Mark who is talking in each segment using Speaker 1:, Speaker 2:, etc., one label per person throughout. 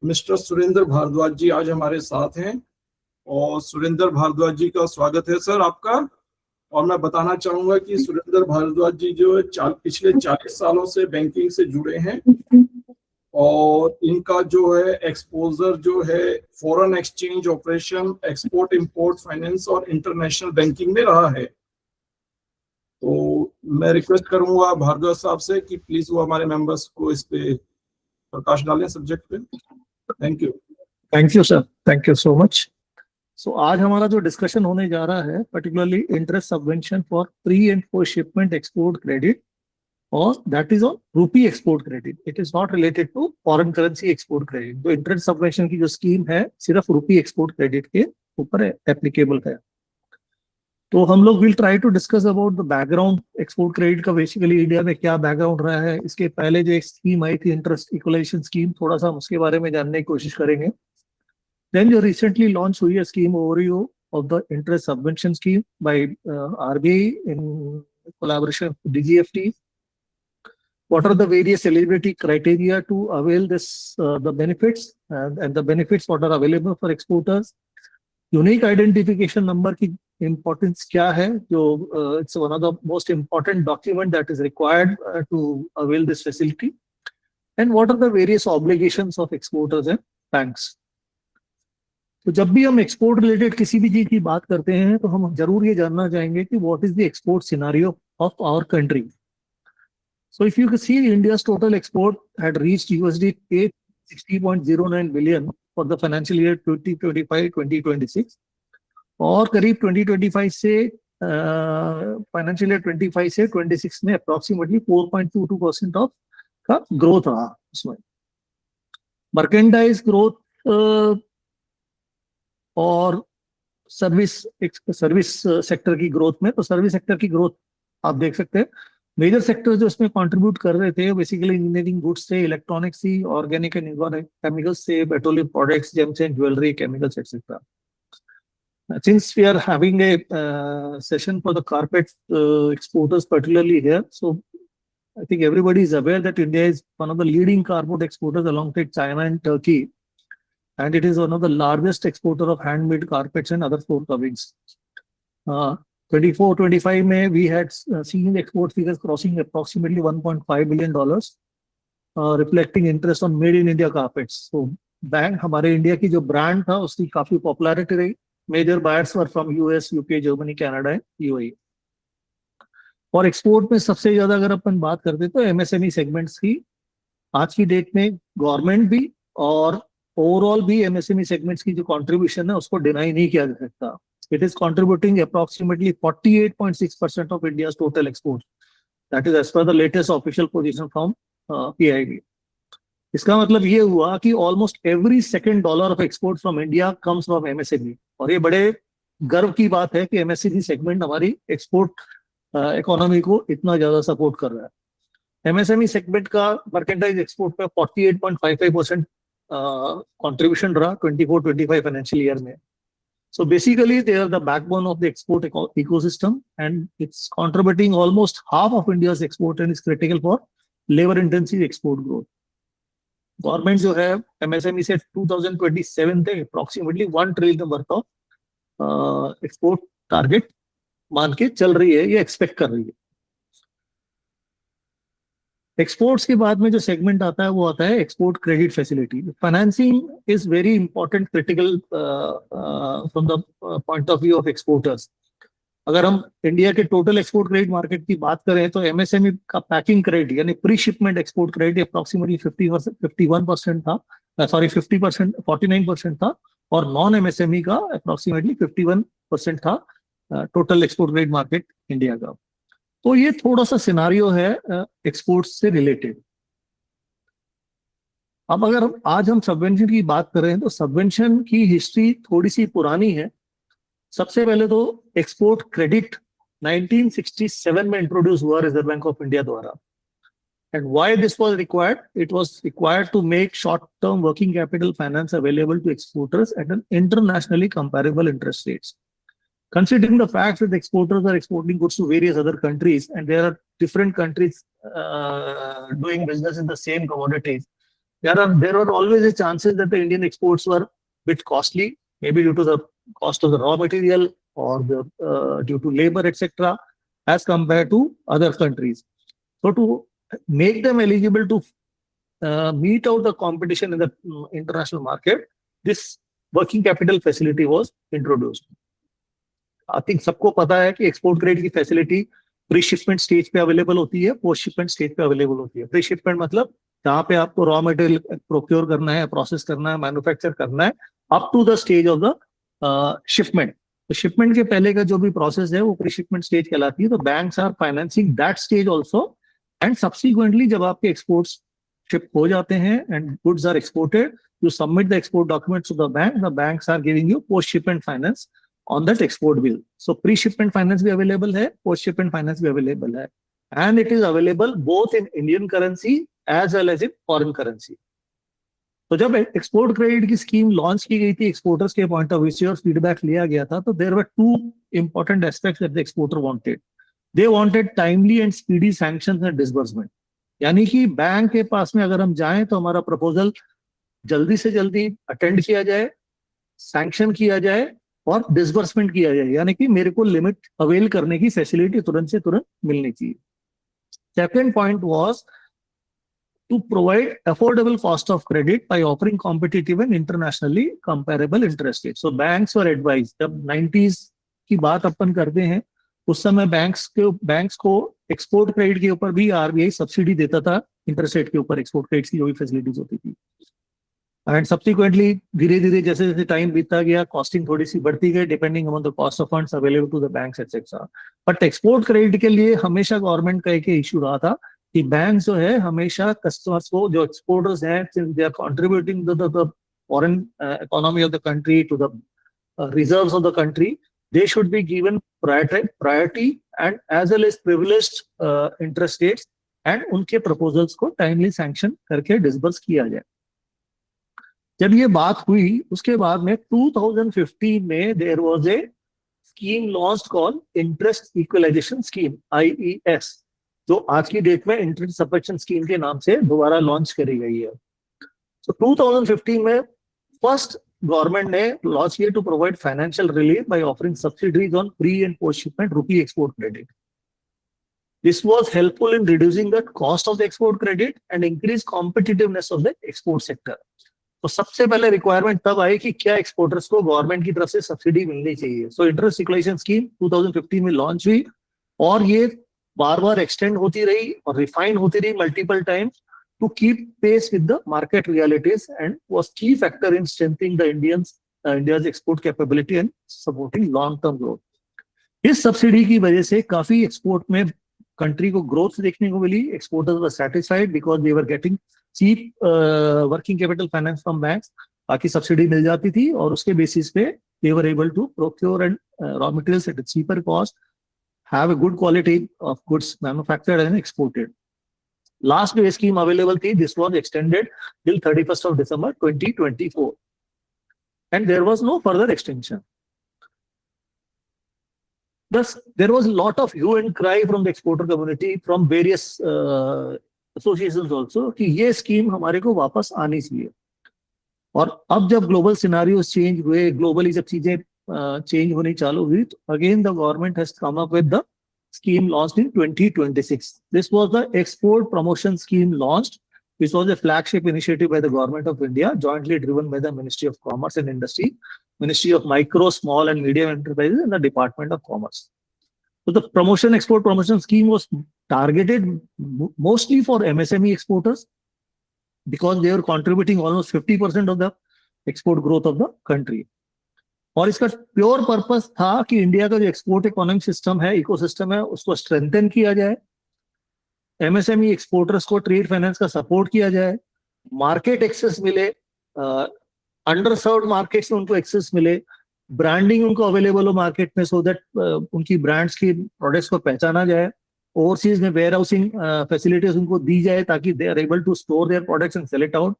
Speaker 1: Mister Surendra Bhardwaj जी आज हमारे साथ हैं। और सुरेंद्र भारद्वाज जी का स्वागत है सर आपका। और मैं बताना चाहूंगा कि सुरेंद्र भारद्वाज जी जो है पिछले 40 सालों से बैंकिंग से जुड़े हैं। और इनका जो है एक्सपोजर जो है foreign exchange operation, export import finance और इंटरनेशनल बैंकिंग में रहा है। तो मैं रिक्वेस्ट करूंगा भारद्वाज साहब से कि प्लीज वो हमारे मेंबर्स को इस पे प्रकाश डालें सब्जेक्ट पे। Thank you
Speaker 2: sir, thank you so much. So आज हमारा जो डिस्कशन होने जा रहा है particularly interest subvention for pre and post shipment export credit, और that is on rupee export credit. It is not related to foreign currency export credit. तो interest subvention की जो स्कीम है सिर्फ रूपी एक्सपोर्ट क्रेडिट के ऊपर एप्लीकेबल है। तो हम लोग will try to discuss about the background export credit का, बेसिकली इंडिया में क्या बैकग्राउंड रहा है। इसके पहले जो एक स्कीम आई थी इंटरेस्ट इक्वलाइजेशन स्कीम, थोड़ा सा हम उसके बारे में जानने की कोशिश करेंगे। देन जो रिसेंटली लॉन्च हुई है scheme overview of the interest subvention scheme by RBI in collaboration with DGFT. What are the various eligibility criteria to avail this the benefits and the benefits what are available for exporters. Unique identification number की importance क्या है, जो it's one of the most important document that is required to avail this facility, and what are the various obligations of exporters and banks. तो जब भी हम export related किसी भी चीज की बात करते हैं तो हम जरूर ये जानना चाहेंगे कि what is the export scenario of our country. So if you see India's total export had reached $860.09 billion for the financial year 2025-2026, और करीब 2025 से फाइनेंशियल ईयर 25 से 26 में अप्रोक्सीमेटली 4.22% ऑफ का ग्रोथ रहा। उसमें मर्केंडाइज ग्रोथ और सर्विस सेक्टर की ग्रोथ में, तो सर्विस सेक्टर की ग्रोथ आप देख सकते हैं। मेजर सेक्टर जो इसमें कंट्रीब्यूट कर रहे थे बेसिकली इंजीनियरिंग गुड्स थे, इलेक्ट्रॉनिक्स थी, ऑर्गेनिक एंड इनऑर्गेनिक केमिकल्स थे, petroleum products, James and jewellery, chemicals etcetera. Since we are having a session for the carpet exporters particularly here, so I think everybody is aware that India is one of the leading carpet exporters alongside China and Turkey, and it is one of the largest exporter of handmade carpets and other floor coverings. 24-25 May, we had seen export figures crossing approximately $1.5 billion, reflecting interest on made in India carpets. So bank हमारे India की जो brand था उसकी काफी popularity रही। Major buyers were from US, UK, Germany, Canada and UAE. और export में सबसे ज्यादा अगर अपन बात करते तो एमएसएमई सेगमेंट्स की आज की डेट में गवर्नमेंट भी और ओवरऑल भी एमएसएमई सेगमेंट्स की जो कंट्रीब्यूशन है उसको डिनाई नहीं किया जा सकता। It is contributing approximately 48.6% of India's total exports. That is as per the latest official position from PIB. इसका मतलब ये हुआ कि almost every second dollar of export from India comes from MSME. और ये बड़े गर्व की बात है कि MSME सेगमेंट हमारी एक्सपोर्ट इकोनॉमी को इतना ज्यादा सपोर्ट कर रहा है। MSME सेगमेंट का मर्केंटाइज एक्सपोर्ट में 48.55% कंट्रीब्यूशन रहा 24-25 फाइनेंशियल ईयर में। So basically, they are the backbone of the export ecosystem, and it's contributing almost half of India's export and is critical for labor-intensive export growth. Government जो है MSME से 2027 तक approximately 1 trillion worth of export target मान के चल रही है, ये expect कर रही है। एक्सपोर्ट्स के बाद में जो सेगमेंट आता है वो आता है export credit facility. Financing is very important, critical from the point of view of exporters. अगर हम इंडिया के टोटल एक्सपोर्ट क्रेडिट मार्केट की बात करें तो एमएसएमई का पैकिंग क्रेडिट यानी pre shipment export credit approximately 51% था, 49% था, और नॉन एमएसएमई का अप्रोक्सीमेटली 51% था total export credit market India का। तो ये थोड़ा सा सिनारियो है एक्सपोर्ट्स से रिलेटेड। अब अगर आज हम सबवेंशन की बात कर रहे हैं तो सबवेंशन की हिस्ट्री थोड़ी सी पुरानी है। सबसे पहले तो एक्सपोर्ट क्रेडिट 1967 में इंट्रोड्यूस हुआ रिजर्व बैंक ऑफ इंडिया द्वारा। And why this was required? It was required to make short term working capital finance available to exporters at an internationally comparable interest rates. Considering the fact that exporters are exporting goods to various other countries and there are different countries doing business in the same commodities, there were always a chances that the Indian exports were bit costly, maybe due to the cost of the raw material or due to labor, etc., as compared to other countries. So to make them eligible to meet out the competition in the international market, this working capital facility was introduced. I think सबको पता है कि export credit की facility pre shipment stage पे available होती है, post shipment stage पे available होती है। प्री शिपमेंट मतलब जहाँ पे आपको रॉ मटेरियल प्रोक्योर करना है, प्रोसेस करना है, मैन्युफैक्चर करना है, up to the stage of the shipment. तो शिपमेंट के पहले का जो भी प्रोसेस है वो प्री शिपमेंट स्टेज कहलाती है। तो banks are financing that stage also, and subsequently जब आपके एक्सपोर्ट्स शिप हो जाते हैं and goods are exported, you submit the export documents to the bank, the banks are giving you post shipment finance on that export bill. So pre-shipment finance भी available है, post-shipment finance भी available है, and it is available both in Indian currency as well as in foreign currency. तो जब export credit की scheme launch की गई थी एक्सपोर्टर्स के पॉइंट ऑफ व्यू से और फीडबैक लिया गया था, तो there were two important aspects that the exporter wanted. They wanted timely and speedy sanctions and disbursement, यानी कि बैंक के पास में अगर हम जाएं तो हमारा प्रपोजल जल्दी से जल्दी अटेंड किया जाए, सैंक्शन किया जाए और डिसबर्समेंट किया जाए, यानी कि मेरे को लिमिट अवेल करने की फैसिलिटी तुरंत से तुरंत मिलनी चाहिए। Second point was to provide affordable cost of credit by offering competitive and internationally comparable interest rate. So banks were advise, जब 90s की बात अपन करते हैं उस समय बैंक्स को एक्सपोर्ट क्रेडिट के ऊपर भी आरबीआई सब्सिडी देता था, इंटरेस्ट रेट के ऊपर एक्सपोर्ट क्रेडिट की जो भी फैसिलिटीज होती थी। एंड सब्सिक्वेंटली धीरे धीरे जैसे जैसे टाइम बीतता गया, कॉस्टिंग थोड़ी सी बढ़ती गई depending on the cost of funds available to the banks etcetera. But export credit के लिए हमेशा गवर्नमेंट का एक इशू रहा था कि बैंक जो है हमेशा कस्टमर्स को, जो एक्सपोर्टर्स हैं, they are contributing to the foreign economy of the country, to the reserves of the country, they should be given priority and as well as privileged interest rates, and उनके proposals को timely sanction करके disburse किया जाए। जब ये बात हुई उसके बाद में 2015 में there was a scheme launched called interest equalisation scheme, IES, जो आज की डेट में इंटरेस्ट सब्वेंशन स्कीम के नाम से दोबारा लॉन्च करी गई है। तो 2015 में फर्स्ट गवर्नमेंट ने लॉन्च किया to provide financial relief by offering subsidies on pre and post shipment rupee export credit. This was helpful in reducing the cost of the export credit and increase competitiveness of the export sector. तो सबसे पहले requirement तब आई कि क्या exporters को government की तरफ से सब्सिडी मिलनी चाहिए। सो इंटरेस्ट इक्वलाइजेशन स्कीम 2015 में लॉन्च हुई और ये बार बार एक्सटेंड होती रही और रिफाइन होती रही multiple times to keep pace with the market realities and was key factor in strengthening the India's export capability and supporting long term growth. इस सब्सिडी की वजह से काफी एक्सपोर्ट में कंट्री को ग्रोथ देखने को मिली। Exporters were satisfied because they were getting cheap working capital finance from banks, बाकी सब्सिडी मिल जाती थी और उसके बेसिस पे they were able to procure and raw materials at a cheaper cost, have a good quality of goods manufactured and exported. Last जो scheme available थी, this was extended till 31st of December 2024 and there was no further extension. Thus, there was a lot of hue and cry from the exporter community, from various associations also, कि ये scheme हमारे को वापस आनी चाहिए। और अब जब ग्लोबल सिनारियोस चेंज हुए, ग्लोबली जब चीजें चेंज होनी चालू हुई, तो again the government has come up with the scheme launched in 2026. This was the export promotion scheme launched, which was a flagship initiative by the government of India, jointly driven by the Ministry of Commerce and Industry, Ministry of Micro, Small and Medium Enterprises, and the Department of Commerce. So the export promotion scheme was targeted mostly for MSME exporters because they were contributing almost 50% of the export growth of the country. और इसका pure purpose था कि India का जो export economic system है, ecosystem है, उसको strengthen किया जाए, एमएसएमई एक्सपोर्टर्स को ट्रेड फाइनेंस का सपोर्ट किया जाए, मार्केट एक्सेस मिले, अंडर सर्व्ड मार्केट्स में उनको एक्सेस मिले, ब्रांडिंग उनको अवेलेबल हो मार्केट में, सो दैट उनकी ब्रांड्स की प्रोडक्ट्स को पहचाना जाए, ओवरसीज में वेयर हाउसिंग फैसिलिटीज उनको दी जाए ताकि they are able to store their products and sell it out,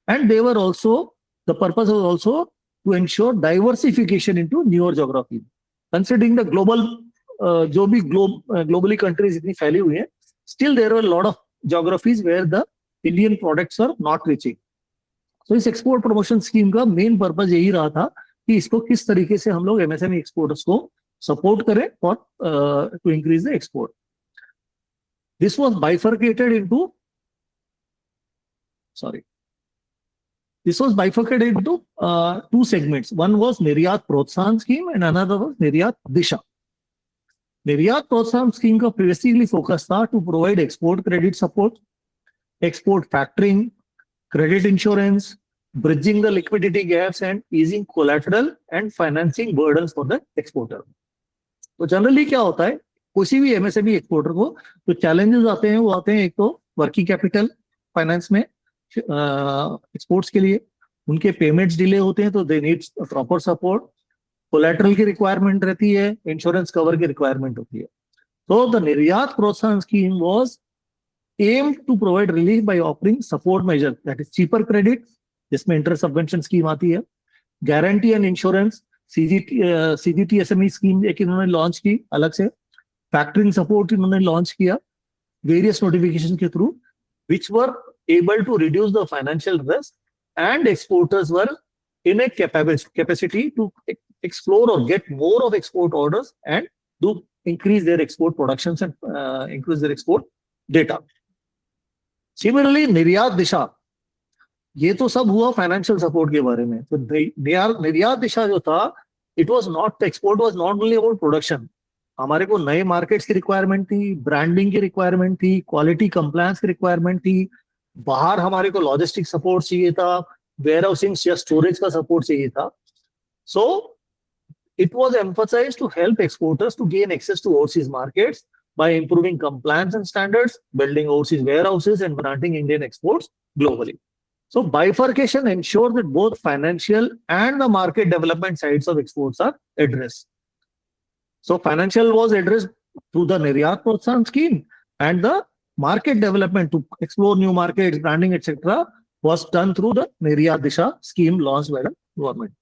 Speaker 2: and they were also, the purpose was also to ensure diversification into newer geography. Considering the global, जो भी globally countries इतनी फैली हुई हैं, still there are a lot of geographies where the Indian products are not reaching. So इस export promotion scheme का main purpose यही रहा था कि इसको किस तरीके से हम लोग एमएसएमई एक्सपोर्टर्स को सपोर्ट करें और to increase the export. This was bifurcated into two segments. One was Niryat Protsahan scheme and another was Niryat Disha. Niryat Protsahan scheme का previously focus था to provide export credit support, export factoring, credit insurance, bridging the liquidity gaps and easing collateral and financing burdens for the exporter. तो generally क्या होता है, किसी भी MSME exporter को जो चैलेंजेस आते हैं वो आते हैं, एक तो वर्किंग कैपिटल फाइनेंस में एक्सपोर्ट्स के लिए, उनके पेमेंट्स डिले होते हैं तो they need proper support, collateral की रिक्वायरमेंट रहती है, इंश्योरेंस कवर की रिक्वायरमेंट होती है. तो द निर्यात प्रोत्साहन scheme was aimed to provide relief by offering support measures, that is cheaper credit, जिसमें इंटरेस्ट सबवेंशन स्कीम आती है, guarantee and insurance, CGTSME scheme एक इन्होंने लॉन्च की अलग से, फैक्टरिंग सपोर्ट इन्होंने लॉन्च किया वेरियस नोटिफिकेशन के through, which were able to reduce the financial risk, and exporters were in a capacity to explore or get more of export orders and do increase their export productions and increase their export data. Similarly, निर्यात दिशा, ये तो सब हुआ financial support के बारे में. तो निर्यात दिशा जो था, it was not, export was not only about production. हमारे को नए मार्केट्स की रिक्वायरमेंट थी, ब्रांडिंग की रिक्वायरमेंट थी, क्वालिटी कंप्लायंस की रिक्वायरमेंट थी, बाहर हमारे को लॉजिस्टिक सपोर्ट चाहिए था, वेयर हाउसिंग या स्टोरेज का सपोर्ट चाहिए था. So it was emphasized to help exporters to gain access to overseas markets by improving compliance and standards, building overseas warehouses and granting Indian exports globally. So bifurcation ensures that both financial and the market development sides of exports are addressed. So financial was addressed through the Niryat Protsahan scheme, and the market development to explore new markets, branding, etc. was done through the Niryat Disha scheme launched by the government.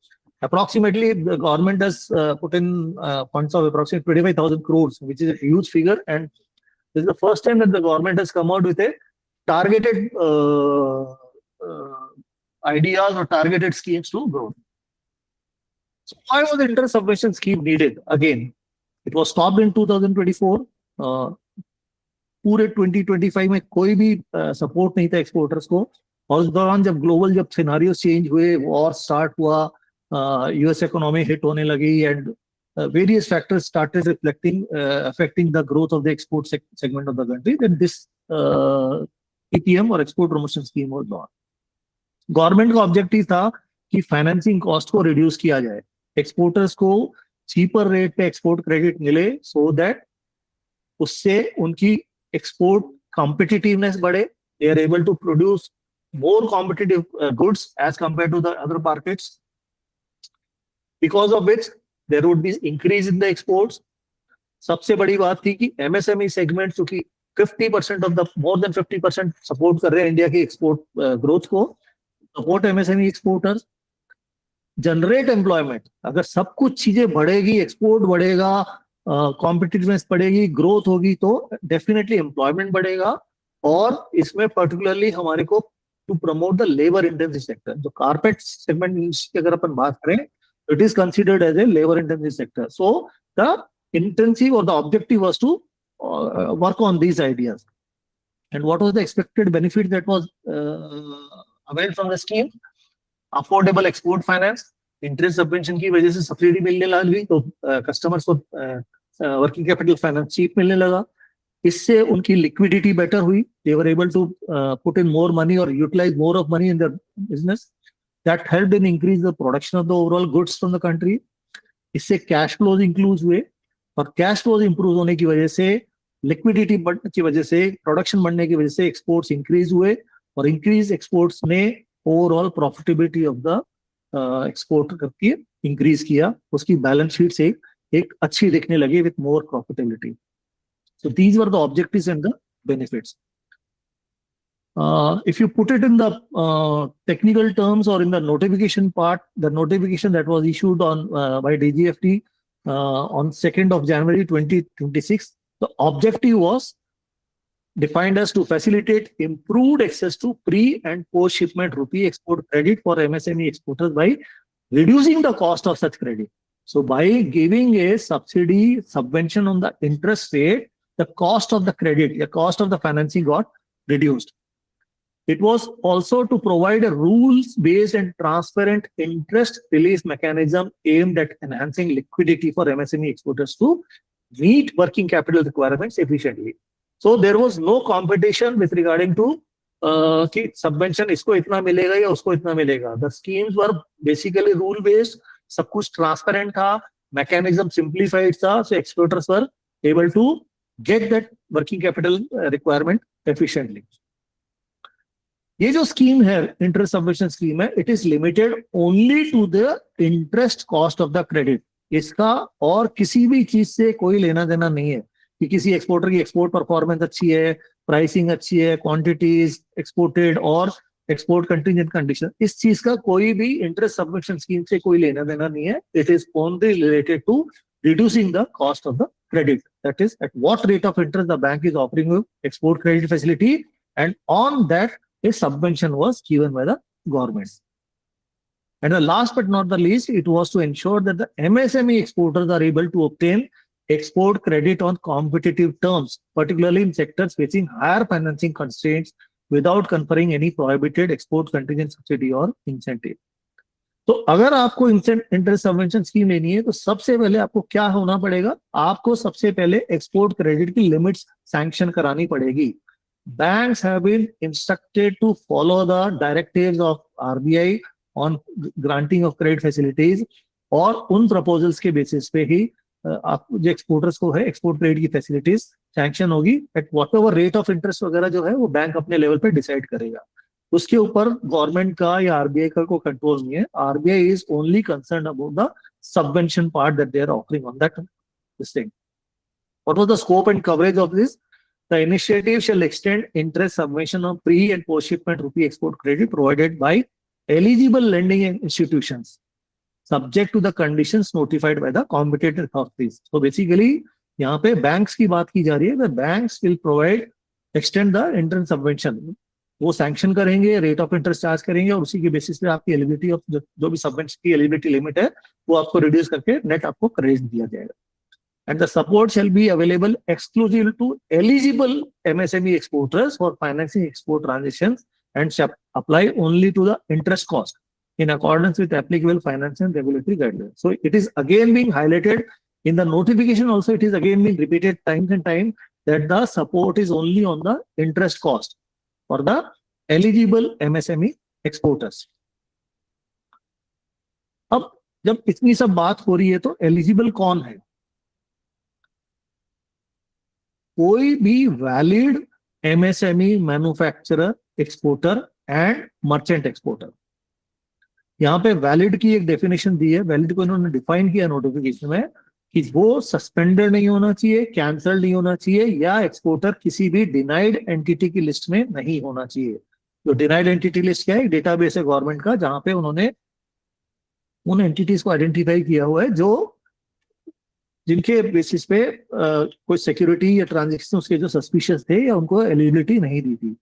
Speaker 2: Approximately, the government has put in funds of approximately 25,000 crores, which is a huge figure, and this is the first time that the government has come out with a targeted ideas or targeted schemes to grow. So why was the interest subvention scheme needed? Again, it was stopped in 2024. पूरे 2025 में कोई भी support नहीं था exporters को, और उस दौरान जब ग्लोबल जब सिनारियो चेंज हुए, वॉर स्टार्ट हुआ, यूएस इकोनॉमी हिट होने लगी, and various factors started reflecting affecting the growth of the export segment of the country, then this EPM or export promotion scheme was launched. Government का objective था कि financing cost को reduce किया जाए, exporters को cheaper rate पे export credit मिले, so that उससे उनकी एक्सपोर्ट कॉम्पिटिटिवनेस बढ़े, they are able to produce more competitive goods as compare to the other markets, because of which there would be increase in the exports. सबसे बड़ी बात थी कि एमएसएमई सेगमेंट चूंकि 50% of the more than 50% support कर रहे हैं India की एक्सपोर्ट ग्रोथ को, support MSME exporters, generate employment. अगर सब कुछ चीजें बढ़ेगी, एक्सपोर्ट बढ़ेगा, कॉम्पिटिटिवनेस बढ़ेगी, ग्रोथ होगी, तो डेफिनेटली एम्प्लॉयमेंट बढ़ेगा. और इसमें पर्टिकुलरली हमारे को to promote the labour intensive sector, जो कारपेट सेगमेंट की अगर अपन बात करें, it is considered as a labour intensive sector. So the intensive और the objective was to work on these ideas. And what was the expected benefit that was availed from the scheme? Affordable export finance, interest subvention की वजह से subsidy मिलने लगी, तो customers को working capital finance cheap मिलने लगा. इससे उनकी लिक्विडिटी बेटर हुई, they were able to put in more money और utilize more of money in their business. That helped in increase the production of the overall goods from the country. इससे cash flows इंक्लूज हुए, और cash flows improve होने की वजह से, liquidity बढ़ने की वजह से, प्रोडक्शन बढ़ने की वजह से एक्सपोर्ट्स इंक्रीज हुए, और इंक्रीज एक्सपोर्ट्स ने overall profitability of the export करके इंक्रीज किया, उसकी बैलेंस शीट से एक अच्छी दिखने लगी with more profitability. So these were the objectives and the benefits. If you put it in the technical terms or in the notification part, the notification that was issued on by DGFT on 2nd of January 2026, the objective was defined as to facilitate improved access to pre and post shipment rupee export credit for MSME exporters by reducing the cost of such credit. So by giving a subsidy subvention on the interest rate, the cost of the credit, the cost of the financing got reduced. It was also to provide a rules-based and transparent interest release mechanism aimed at enhancing liquidity for MSME exporters to meet working capital requirements efficiently. So there was no competition with regarding to कि subvention इसको इतना मिलेगा या उसको इतना मिलेगा. The schemes were basically rule-based, सब कुछ transparent था, mechanism simplified था, so exporters were able to get that working capital requirement efficiently. ये जो स्कीम है इंटरेस्ट सबवेंशन स्कीम है, it is limited only to the interest cost of the credit. इसका और किसी भी चीज से कोई लेना देना नहीं है कि किसी एक्सपोर्टर की एक्सपोर्ट परफॉर्मेंस अच्छी है, प्राइसिंग अच्छी है, क्वांटिटीज एक्सपोर्टेड और एक्सपोर्ट कंटिजेंट कंडीशन, इस चीज का कोई भी इंटरेस्ट सबवेंशन स्कीम से कोई लेना देना नहीं है. It is only related to reducing the cost of the credit. That is, at what rate of interest the bank is offering you export credit facility, and on that a subvention was given by the government. And the last but not the least, it was to ensure that the MSME exporters are able to obtain export credit on competitive terms, particularly in sectors facing higher financing constraints, without conferring any prohibited export contingent subsidy or incentive. तो अगर आपको interest subvention scheme लेनी है तो सबसे पहले आपको क्या होना पड़ेगा, आपको सबसे पहले एक्सपोर्ट क्रेडिट की लिमिट्स सैंक्शन करानी पड़ेगी. Banks have been instructed to follow the directives of RBI on granting of credit facilities, और उन प्रपोजल्स के बेसिस पे ही आप जो एक्सपोर्टर्स को है एक्सपोर्ट क्रेडिट की फैसिलिटीज सैंक्शन होगी. At whatever rate of interest वगैरह जो है वो बैंक अपने लेवल पे डिसाइड करेगा. उसके ऊपर गवर्नमेंट का या आरबीआई का कोई कंट्रोल नहीं है. RBI is only concerned about the subvention part that they are offering on that this thing. What was the scope and coverage of this? The initiative shall extend interest subvention on pre and post shipment rupee export credit provided by eligible lending institutions, subject to the conditions notified by the competent authorities. So basically, यहाँ पे banks की बात की जा रही है. The banks will provide extend the interest subvention. वो sanction करेंगे, रेट ऑफ इंटरेस्ट चार्ज करेंगे और उसी के बेसिस पे आपकी एलिजिबिलिटी ऑफ जो भी सबवेंशन की एलिजिबिलिटी लिमिट है वो आपको रिड्यूस करके नेट आपको क्रेडिट दिया जाएगा. And the support shall be available exclusively to eligible MSME exporters for financing export transactions and shall apply only to the interest cost in accordance with applicable finance and regulatory guidelines. So it is again being highlighted in the notification also, it is again being repeated times and time that the support is only on the interest cost for the eligible MSME exporters. अब जब इतनी सब बात हो रही है तो eligible कौन है? कोई भी valid MSME manufacturer, exporter and merchant exporter. यहाँ पे वैलिड की एक डेफिनेशन दी है. वैलिड को इन्होंने डिफाइन किया नोटिफिकेशन में कि वो सस्पेंडेड नहीं होना चाहिए, कैंसल नहीं होना चाहिए, या एक्सपोर्टर किसी भी डिनाइड एंटिटी की लिस्ट में नहीं होना चाहिए. जो डिनाइड एंटिटी लिस्ट क्या है? डेटाबेस है गवर्नमेंट का, जहां पे उन्होंने उन एंटिटीज को आइडेंटिफाई किया हुआ है जो जिनके बेसिस पे कोई सिक्योरिटी या ट्रांजैक्शन उसके जो सस्पिशियस थे या उनको एलिजिबिलिटी नहीं दी थी.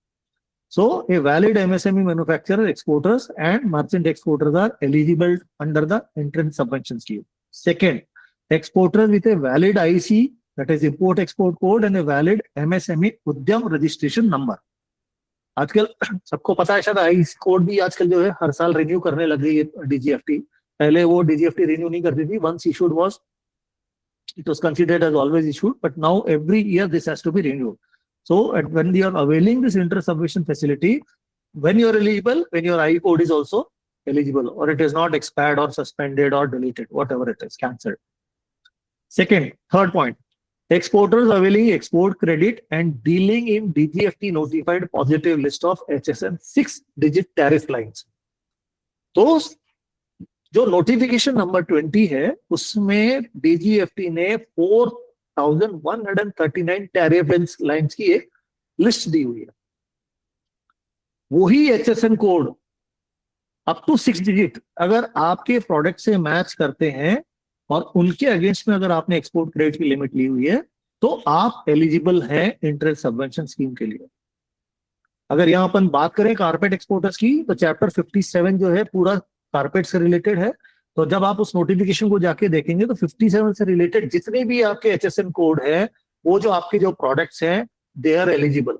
Speaker 2: So a valid MSME manufacturer, exporters and merchant exporters are eligible under the interest subvention scheme. Second, exporters with a valid IC, that is import export code, and a valid MSME Udyam registration number. आजकल सबको पता है शायद IC code भी आजकल जो है हर साल रिन्यू करने लग गई है डीजीएफटी. पहले वो डीजीएफटी रिन्यू नहीं करती थी. Once issued was it was considered as always issued, but now every year this has to be renewed. So when you are availing this interest subvention facility, when you are eligible, when your I code is also eligible, or it is not expired or suspended or deleted, whatever it is, cancelled. Third point, exporters availing export credit and dealing in DGFT notified positive list of HSN 6-digit tariff lines. Those जो notification number 20 है उसमें DGFT ने 4139 tariff lines की एक list दी हुई है. वही HSN code up to 6 digit अगर आपके प्रोडक्ट से मैच करते हैं और उनके अगेंस्ट में अगर आपने एक्सपोर्ट क्रेडिट की लिमिट ली हुई है तो आप एलिजिबल हैं इंटरेस्ट सबवेंशन स्कीम के लिए। अगर यहाँ अपन बात करें कारपेट एक्सपोर्टर्स की, तो चैप्टर 57 जो है पूरा कारपेट से रिलेटेड है। तो जब आप उस नोटिफिकेशन को जाके देखेंगे तो 57 से रिलेटेड जितने भी आपके HSN कोड है, वो जो आपके जो प्रोडक्ट्स हैं, they are eligible.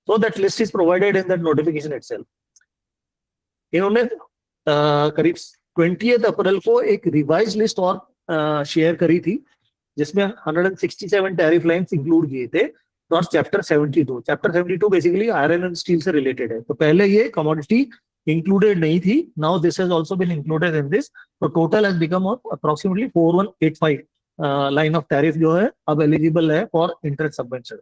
Speaker 2: So that list is provided in that notification itself. इन्होंने करीब 20 अप्रैल को एक रिवाइज लिस्ट और शेयर करी थी, जिसमें 167 टैरिफ लाइन्स इंक्लूड किए थे और chapter 72 basically iron and steel से रिलेटेड है। तो पहले ये कमोडिटी इंक्लूडेड नहीं थी, now this has also been included in this. तो total has become approximately 4185 line of tariff जो है अब एलिजिबल है फॉर इंटरेस्ट सबवेंशन।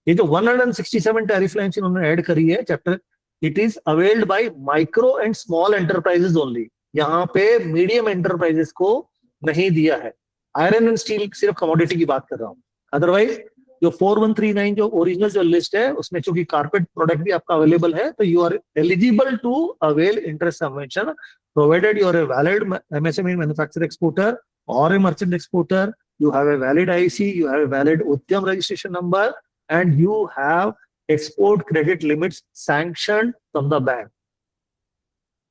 Speaker 2: ये जो 167 टैरिफ लाइन्स इन्होंने ऐड करी है chapter, it is availed bye micro and small enterprises only. यहाँ पे मीडियम एंटरप्राइजेस को नहीं दिया है। आयरन एंड स्टील सिर्फ कमोडिटी की बात कर रहा हूँ, अदरवाइज जो 4139 जो ओरिजिनल जो लिस्ट है उसमें चूंकि कारपेट प्रोडक्ट भी आपका अवेलेबल है, तो you are eligible to avail interest subvention provided you are a valid MSME manufacture exporter और a merchant exporter, you have a valid IC, you have a valid Udyam registration number, and you have export credit limits sanctioned from the bank.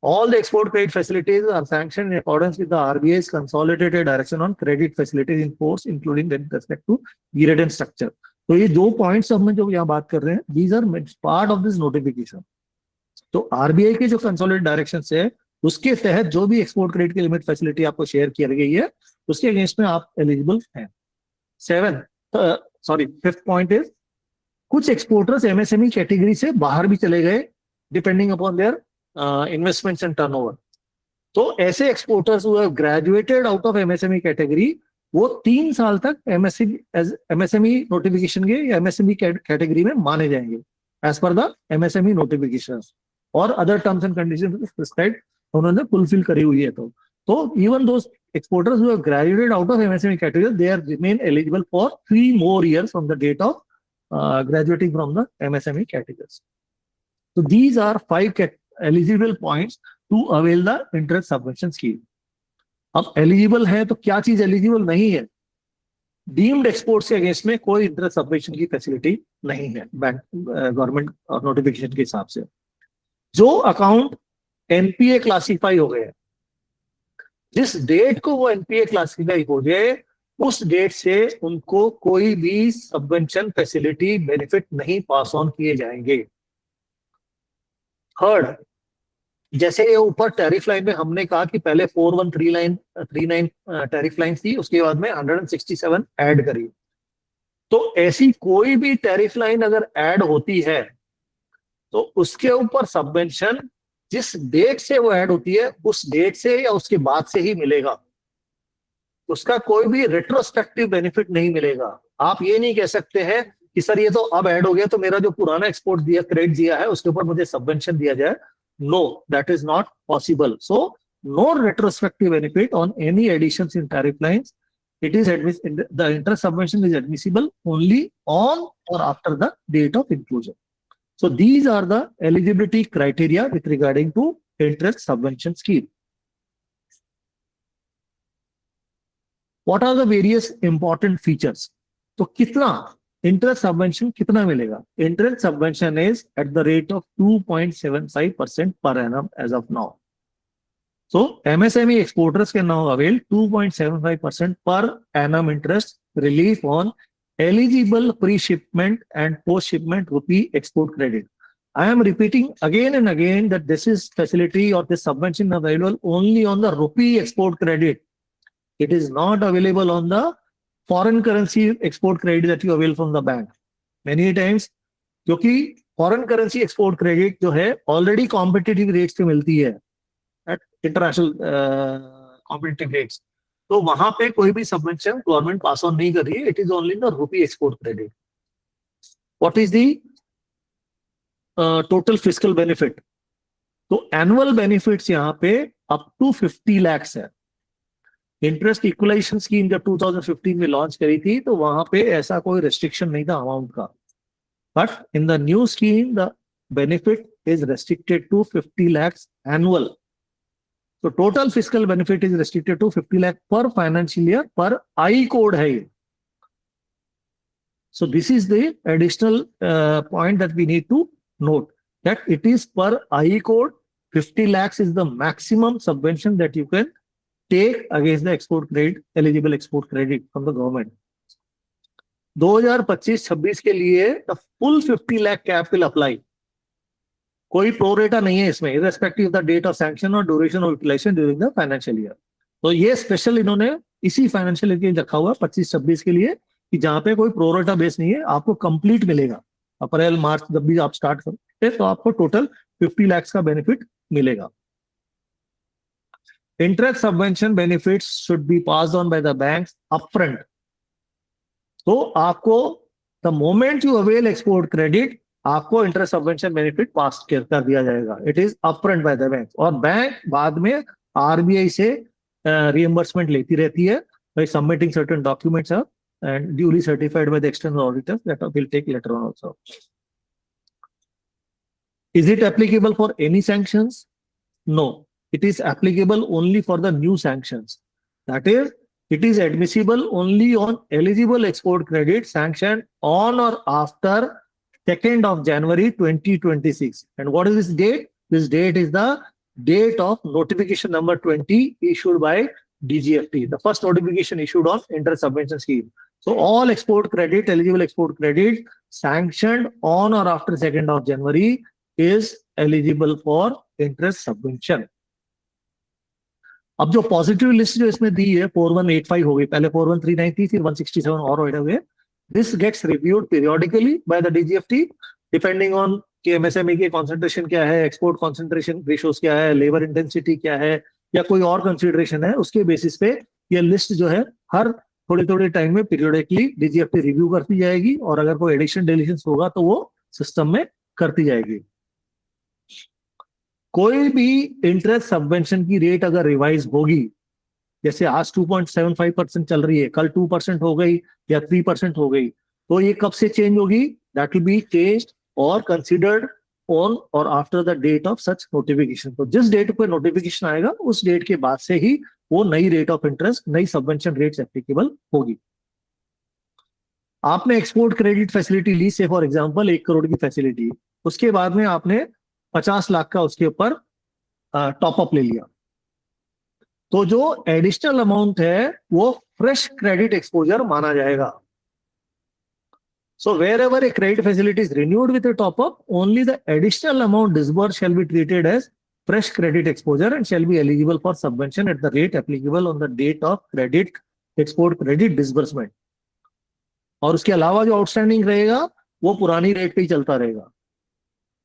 Speaker 2: All the export credit facilities are sanctioned in accordance with the RBI's consolidated direction on credit facilities in force, including with respect to period and structure. तो ये दो points हम जो यहाँ बात कर रहे हैं, these are part of this notification. तो RBI के जो कंसोलिडेटेड डायरेक्शन है उसके तहत जो भी एक्सपोर्ट क्रेडिट की लिमिट फैसिलिटी आपको शेयर की गई है उसके अगेंस्ट में आप एलिजिबल हैं। फिफ्थ पॉइंट इज कुछ एक्सपोर्टर्स MSME कैटेगरी से बाहर भी चले गए depending upon their investments and turnover. तो ऐसे exporters who have graduated out of MSME category, वो 3 साल तक MSME नोटिफिकेशन के या MSME कैटेगरी में माने जाएंगे as per the MSME notification और other terms and conditions prescribed उन्होंने फुलफिल करी हुई है। तो even those exporters who have graduated out of MSME category, they are remain eligible for 3 more years from the date of graduating from the MSME categories. So these are 5 eligible points to avail the interest subvention scheme. अब eligible है तो क्या चीज eligible नहीं है? Deemed exports के against में कोई interest subvention की फैसिलिटी नहीं है बैंक गवर्नमेंट और नोटिफिकेशन के हिसाब से। जो अकाउंट NPA क्लासीफाई हो गए, जिस डेट को वो NPA क्लासिफाई हो गए उस डेट से उनको कोई भी सबवेंशन फैसिलिटी बेनिफिट नहीं पास ऑन किए जाएंगे। थर्ड, जैसे ये ऊपर टैरिफ लाइन में हमने कहा कि पहले 4139 टैरिफ लाइन थी, उसके बाद में 167 ऐड करी। तो ऐसी कोई भी टैरिफ लाइन अगर ऐड होती है तो उसके ऊपर सबवेंशन जिस डेट से वो ऐड होती है उस डेट से या उसके बाद से ही मिलेगा, उसका कोई भी रेट्रोस्पेक्टिव बेनिफिट नहीं मिलेगा। आप ये नहीं कह सकते हैं कि सर ये तो अब ऐड हो गया तो मेरा जो पुराना एक्सपोर्ट दिया क्रेडिट दिया है उसके ऊपर मुझे सबवेंशन दिया जाए। No, that is not possible. So no retrospective benefit on any additions in tariff lines. It is the interest subvention is admissible only on और after the date of inclusion. So these are the eligibility criteria with regarding to interest subvention scheme. What are the various important features? तो कितना interest subvention कितना मिलेगा? Interest subvention is at the rate of 2.75% per annum as of now. So MSME exporters can now avail 2.75% per annum interest relief on eligible pre-shipment and post-shipment rupee export credit. I am repeating again and again that this is facility or this subvention available only on the rupee export credit. It is not available on the foreign currency export credit that you avail from the bank. Many times, क्योंकि foreign currency export credit जो है already competitive rates पे मिलती है at international competitive rates. तो वहां पे कोई भी सबवेंशन गवर्नमेंट पास ऑन नहीं कर रही है। It is only the rupee export credit. What is the total fiscal benefit? तो एनुअल बेनिफिट्स यहाँ पे अप टू 50 लाख है। इंटरेस्ट इक्वलाइजेशन स्कीम जब 2015 में लॉन्च करी थी तो वहां पे ऐसा कोई रेस्ट्रिक्शन नहीं था अमाउंट का, but in the new scheme the benefit is restricted to 50 lakh annual. तो total fiscal benefit is restricted to 50 lakh per financial year पर आई कोड है ये। So this is the additional point that we need to note, that it is per IE code 50 lakhs is the maximum subvention that you can take against the export credit, eligible export credit from the government. 2025-26 के लिए the full 50 lakh cap will apply. कोई pro rata नहीं है इसमें, irrespective of the date of sanction or duration of utilization during the financial year. तो ये special इन्होंने इसी फाइनेंशियल ईयर के लिए रखा हुआ 25-26 के लिए, कि जहां पे कोई प्रोरेटा बेस नहीं है, आपको कंप्लीट मिलेगा. अप्रैल मार्च जब भी आप स्टार्ट करते हैं तो आपको टोटल 50 लाख का बेनिफिट मिलेगा. Interest subvention benefits should be passed on by the banks upfront. तो आपको the moment you avail export credit, आपको interest subvention benefit पास कर दिया जाएगा. It is upfront by the bank. और बैंक बाद में RBI से reimbursement लेती रहती है by submitting certain documents and duly certified by the external auditors that will take later on also. Is it applicable for any sanctions? No. It is applicable only for the new sanctions. That is, it is admissible only on eligible export credit sanctioned on or after 2nd of January 2026. And what is this date? This date is the date of notification number 20 issued by DGFT, the first notification issued on interest subvention scheme. So all export credit, eligible export credit sanctioned on or after 2nd of January is eligible for interest subvention. अब जो positive list जो इसमें दी है 4185 हो गई, पहले 4139 थी, फिर 167 और ऐड हुए. This gets reviewed periodically by the DGFT depending on कि एमएसएमई के कंसंट्रेशन क्या है, एक्सपोर्ट कंसंट्रेशन रेशियोज क्या है, लेबर इंटेंसिटी क्या है, या कोई और कंसीडरेशन है. उसके बेसिस पे ये लिस्ट जो है हर थोड़े थोड़े टाइम में पीरियोडिकली डीजीएफटी रिव्यू करती जाएगी, और अगर कोई एडिशन डिलीशन होगा तो वो सिस्टम में करती जाएगी. कोई भी इंटरेस्ट सबवेंशन की रेट अगर रिवाइज होगी, जैसे आज 2.75% चल रही है, कल 2% हो गई या 3% हो गई, तो ये कब से चेंज होगी? That will be changed or considered on और after the date of such notification. तो जिस डेट पे नोटिफिकेशन आएगा उस डेट के बाद से ही वो नई रेट ऑफ इंटरेस्ट, नई सबवेंशन रेट्स एप्लीकेबल होगी. आपने एक्सपोर्ट क्रेडिट फैसिलिटी ली, से फॉर एग्जांपल 1 करोड़ की फैसिलिटी, उसके बाद में आपने 50 लाख का उसके ऊपर टॉपअप ले लिया, तो जो एडिशनल अमाउंट है वो फ्रेश क्रेडिट एक्सपोजर माना जाएगा. So wherever a credit facility is renewed with a top up, only the additional amount disbursed shall be treated as fresh credit exposure and shall be eligible for subvention at the rate applicable on the date of credit export credit disbursement. और उसके अलावा जो outstanding रहेगा वो पुरानी rate पे ही चलता रहेगा.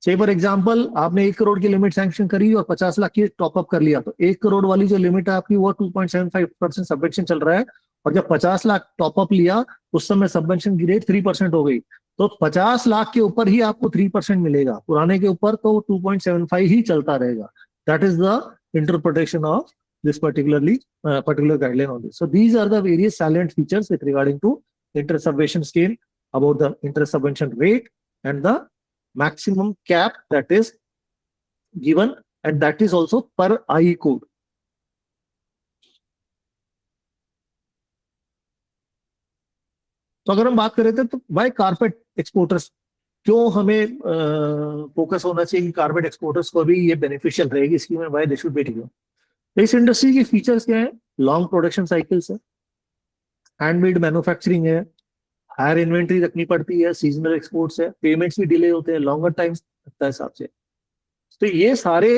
Speaker 2: से फॉर एग्जांपल आपने 1 करोड़ की लिमिट सैंक्शन करी और 50 लाख की टॉपअप कर लिया, तो 1 करोड़ वाली जो लिमिट है आपकी वो 2.75% सबवेंशन चल रहा है, और जब 50 लाख टॉपअप लिया उस समय सबवेंशन की रेट 3% हो गई, तो 50 लाख के ऊपर ही आपको 3% मिलेगा, पुराने के ऊपर तो 2.75 ही चलता रहेगा. That is the interpretation of this particular guideline on this. So these are the various salient features with regarding to interest subvention scheme, about the interest subvention rate and the maximum cap that is given, and that is also per IE code. तो अगर हम बात कर रहे थे तो Y carpet exporters, क्यों हमें फोकस होना चाहिए कि कारपेट एक्सपोर्टर्स को भी ये बेनिफिशियल रहेगी स्कीम में, why they should be taken. इस इंडस्ट्री के फीचर्स क्या है? लॉन्ग प्रोडक्शन साइकिल्स है, हैंडमेड मैन्युफैक्चरिंग है, हायर इन्वेंट्री रखनी पड़ती है, सीजनल एक्सपोर्ट्स है, पेमेंट्स भी डिले होते हैं, लॉन्गर टाइम लगता है हिसाब से. तो ये सारे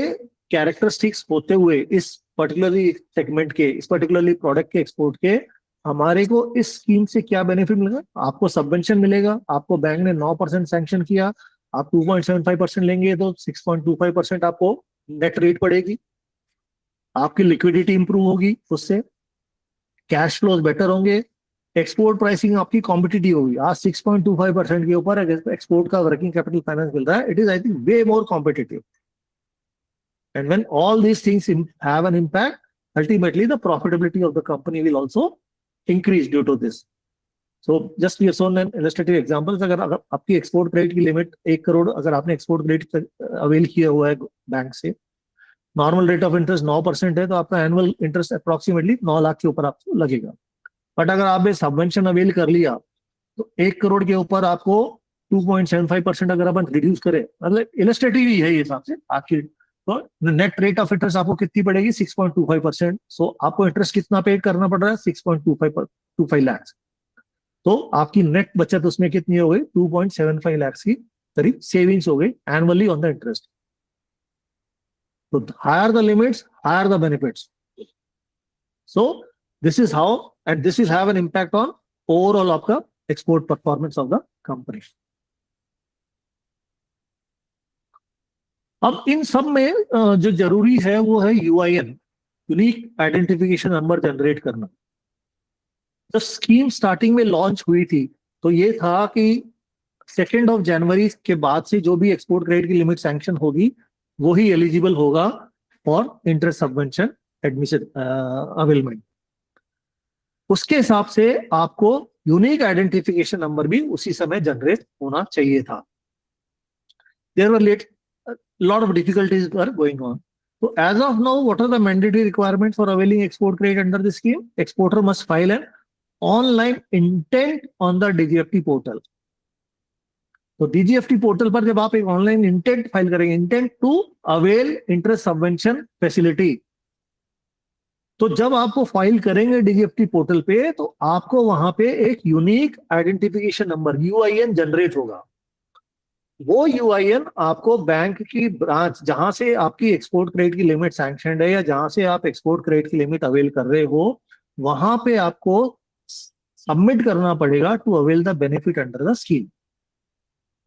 Speaker 2: कैरेक्टरिस्टिक्स होते हुए इस पर्टिकुलरली सेगमेंट के, इस पर्टिकुलरली प्रोडक्ट के एक्सपोर्ट के हमारे को इस स्कीम से क्या बेनिफिट मिलेगा? आपको सबवेंशन मिलेगा, आपको बैंक ने 9% सैंक्शन किया, आप 2.75% लेंगे तो 6.25% आपको नेट रेट पड़ेगी, आपकी लिक्विडिटी इंप्रूव होगी, उससे कैश फ्लोज बेटर होंगे, एक्सपोर्ट प्राइसिंग आपकी कॉम्पिटिटिव होगी. आज 6.25% के ऊपर एक्सपोर्ट का वर्किंग कैपिटल फाइनेंस मिल रहा है, it is I think way more competitive. And when all these things have an impact, ultimately the profitability of the company will also increase due to this. So just we have shown an illustrative examples. अगर आपकी export credit की limit 1 crore अगर आपने export credit avail किया हुआ है bank से, normal rate of interest 9% है, तो आपका एनुअल इंटरेस्ट अप्रोक्सीमेटली 9 लाख के ऊपर आपको लगेगा. बट अगर आपने सबवेंशन अवेल कर लिया तो 1 करोड़ के ऊपर आपको 2.75% अगर अपन रिड्यूस करें, मतलब इलस्ट्रेटिव ही है ये हिसाब से आपकी, तो नेट रेट ऑफ इंटरेस्ट आपको कितनी पड़ेगी? 6.25%। सो आपको इंटरेस्ट कितना पे करना पड़ रहा है? 6.25 लाख। तो आपकी नेट बचत उसमें कितनी हो गई? 2.75 लाख की करीब सेविंग्स हो गई एनुअली ऑन द इंटरेस्ट। तो higher the limits, higher the benefits. So this is how, and this is have an impact on overall of the export performance of the company. अब इन सब में जो जरूरी है वो है UIN, unique identification number generate करना। जब स्कीम स्टार्टिंग में लॉन्च हुई थी तो ये था कि 2 जनवरी के बाद से जो भी एक्सपोर्ट क्रेडिट की लिमिट सैंक्शन होगी वो ही एलिजिबल होगा for interest subvention admission availment. उसके हिसाब से आपको यूनिक आइडेंटिफिकेशन नंबर भी उसी समय जनरेट होना चाहिए था। There were lot of difficulties were going on. So as of now, what are the mandatory requirements for availing export credit under this scheme? Exporter must file an online intent on the DGFT portal. तो DGFT portal पर जब आप एक online intent file करेंगे, intent to avail interest subvention facility, तो जब आपको file करेंगे DGFT पोर्टल पे तो आपको वहां पे एक unique identification number UIN generate होगा। वो यूआईएन आपको बैंक की ब्रांच जहां से आपकी एक्सपोर्ट क्रेडिट की लिमिट सैंक्शनड है या जहां से आप एक्सपोर्ट क्रेडिट की लिमिट अवेल कर रहे हो, वहां पे आपको सबमिट करना पड़ेगा to avail the benefit under the scheme.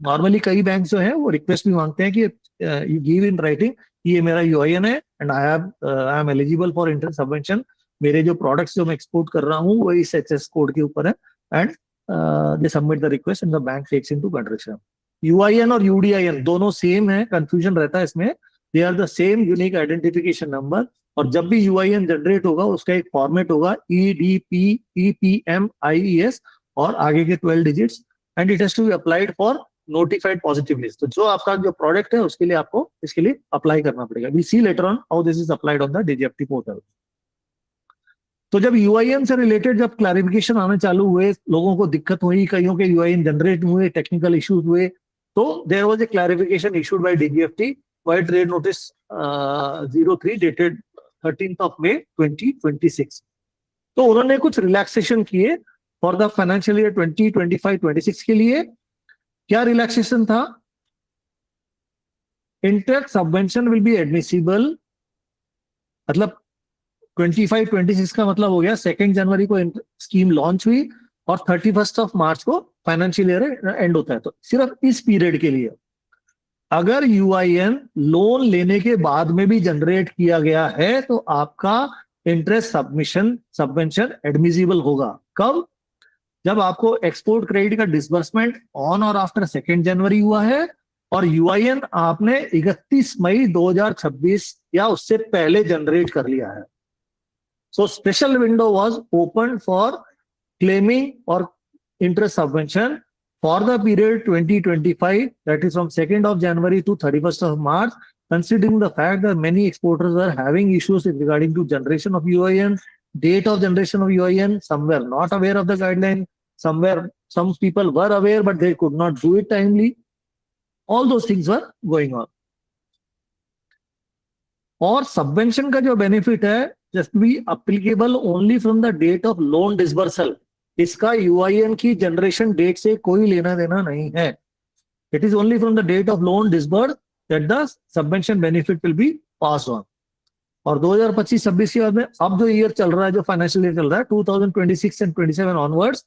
Speaker 2: Normally कई बैंक जो है वो रिक्वेस्ट भी मांगते हैं कि यू गिव इन राइटिंग ये मेरा यूआईएन है and I am eligible for interest subvention, मेरे जो प्रोडक्ट्स जो मैं एक्सपोर्ट कर रहा हूँ वो इस एचएस कोड के ऊपर है, and they submit the request and the bank takes into consideration. UIN और यूडीआईएन दोनों सेम है, कंफ्यूजन रहता है इसमें, they are the same unique identification number. और जब भी यूआईएन जनरेट होगा उसका एक फॉर्मेट होगा EDPEPMIES और आगे के 12 digits, and it has to be applied for notified positive list. तो जो आपका जो प्रोडक्ट है उसके लिए आपको इसके लिए अप्लाई करना पड़ेगा। We see later on how this is applied on the DGFT portal. तो जब यूआईएन से रिलेटेड जब क्लैरिफिकेशन आने चालू हुए, लोगों को दिक्कत हुई, कईयों के यूआईएन जनरेट हुए, टेक्निकल इश्यूज हुए, तो there was a clarification issued by DGFT vide trade notice 03 dated 13th of May 2026। तो उन्होंने कुछ रिलैक्सेशन किए फॉर द फाइनेंशियल ईयर 2025-26 के लिए। क्या रिलैक्सेशन था? Interest subvention will be admissible, मतलब 25-26 का मतलब हो गया 2 जनवरी को स्कीम लॉन्च हुई और 31 मार्च को फाइनेंशियल ईयर एंड होता है। तो सिर्फ इस पीरियड के लिए अगर यूआईएन लोन लेने के बाद में भी जनरेट किया गया है तो आपका इंटरेस्ट सबवेंशन एडमिसिबल होगा। कब? जब आपको एक्सपोर्ट क्रेडिट का डिसबर्समेंट ऑन और आफ्टर 2 जनवरी हुआ है और यूआईएन आपने 31 मई 2026 या उससे पहले जनरेट कर लिया है। So special window was opened for claiming or interest subvention for the period 2025, that is from 2nd of January to 31st of March, considering the fact that many exporters are having issues regarding to generation of UIN, date of generation of UIN, some were not aware of the guideline, some people were aware but they could not do it timely. All those things were going on. और subvention का जो benefit है just be applicable only from the date of loan disbursal. इसका UIN की generation date से कोई लेना देना नहीं है। It is only from the date of loan disburse that the subvention benefit will be pass on. और 2025-26 के बाद में अब जो ईयर चल रहा है, जो फाइनेंशियल ईयर चल रहा है 2026 and 27 onwards,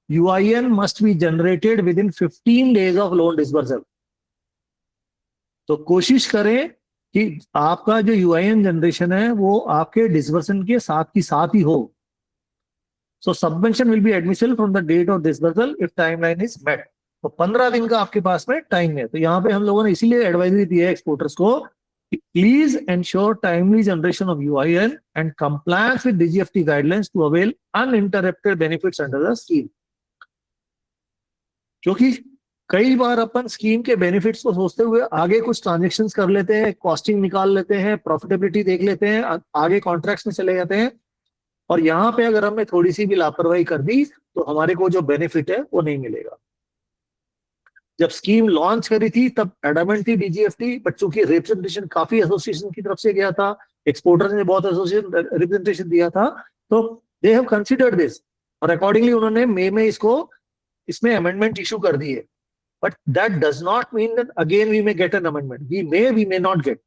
Speaker 2: UIN must be generated with in 15 days of loan disbursal. तो कोशिश करें कि आपका जो यूआईएन जनरेशन है वो आपके डिसबर्सन के साथ ही हो। So subvention will be admissible from the date of disbursal if timeline is met. तो 15 दिन का आपके पास में टाइम है। तो यहाँ पे हम लोगों ने इसीलिए एडवाइजरी दी है एक्सपोर्टर्स को, please ensure timely generation of UIN and compliance with DGFT guidelines to avail uninterrupted benefits under the scheme. क्योंकि कई बार अपन स्कीम के बेनिफिट्स को सोचते हुए आगे कुछ ट्रांजेक्शन्स कर लेते हैं, कॉस्टिंग निकाल लेते हैं, प्रॉफिटेबिलिटी देख लेते हैं, आगे कॉन्ट्रैक्ट्स में चले जाते हैं, और यहाँ पे अगर हमने थोड़ी सी भी लापरवाही कर दी तो हमारे को जो बेनिफिट है वो नहीं मिलेगा। जब स्कीम लॉन्च करी थी तब एडामेंट थी डीजीएफटी, बच्चों की रिप्रेजेंटेशन काफी एसोसिएशन की तरफ से गया था, एक्सपोर्टर ने बहुत एसोसिएशन रिप्रेजेंटेशन दिया था, तो दे हैव कंसीडर्ड दिस, और अकॉर्डिंगली उन्होंने मई में इसको इसमें अमेंडमेंट इशू कर दी है। But that does not mean that again we may get an amendment, we may not get.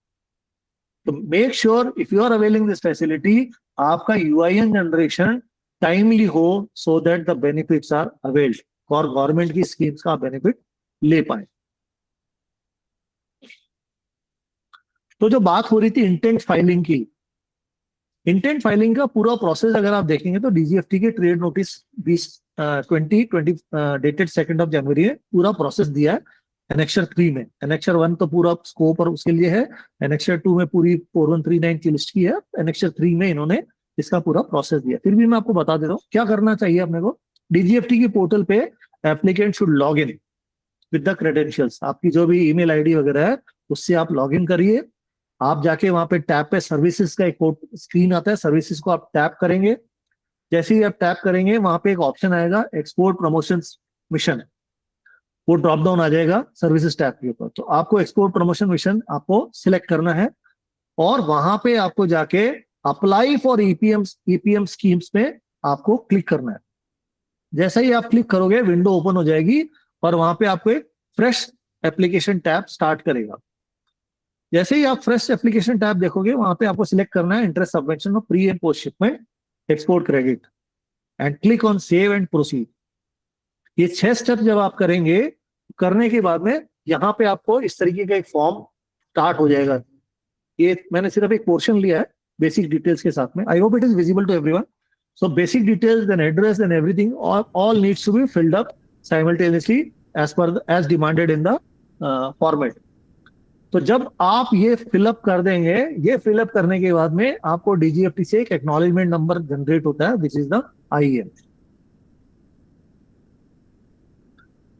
Speaker 2: तो make sure if you are availing this facility, आपका यूआईएन जनरेशन टाइमली हो, so that the benefits are availed और government की schemes का benefit ले पाए। तो जो बात हो रही थी इंटेंट फाइलिंग की, इंटेंट फाइलिंग का पूरा प्रोसेस अगर आप देखेंगे तो डीजीएफटी के ट्रेड नोटिस 2020 डेटेड 2 जनवरी में पूरा प्रोसेस दिया है एनेक्चर 3 में। एनेक्चर 1 तो पूरा स्कोप और उसके लिए है, एनेक्चर 2 में पूरी 4139 की लिस्ट की है, एनेक्चर 3 में इन्होंने इसका पूरा प्रोसेस दिया। फिर भी मैं आपको बता देता हूँ क्या करना चाहिए अपने को। डीजीएफटी की पोर्टल पे applicant should log in with the credentials, आपकी जो भी ईमेल आईडी वगैरह है उससे आप लॉग इन करिए। आप जाके वहां पे टैब पे सर्विसेज का एक स्क्रीन आता है, सर्विसेज को आप टैप करेंगे। जैसे ही आप टैप करेंगे वहां पे एक ऑप्शन आएगा एक्सपोर्ट प्रमोशन मिशन, वो ड्रॉप डाउन आ जाएगा सर्विसेज टैब के ऊपर। तो आपको एक्सपोर्ट प्रमोशन मिशन आपको सिलेक्ट करना है और वहां पे आपको जाके अप्लाई फॉर ईपीएम स्कीम्स में आपको क्लिक करना है। जैसे ही आप क्लिक करोगे विंडो ओपन हो जाएगी और वहां पे आपको एक फ्रेश एप्लीकेशन टैब स्टार्ट करेगा। जैसे ही आप फ्रेश एप्लीकेशन टैब देखोगे वहां पे आपको सिलेक्ट करना है interest subvention of pre and post shipment export credit and click on save and proceed. ये 6 स्टेप जब आप करेंगे, करने के बाद में यहाँ पे आपको इस तरीके का एक फॉर्म स्टार्ट हो जाएगा। ये मैंने सिर्फ एक पोर्शन लिया है बेसिक डिटेल्स के साथ में, I hope it is visible to everyone. So basic details then address then everything all needs to be filled up simultaneously as demanded in the format. तो जब आप ये फिलअप कर देंगे, ये फिलअप करने के बाद में आपको डीजीएफटी से एक एक्नॉलेजमेंट नंबर जनरेट होता है विच इज द आईएन।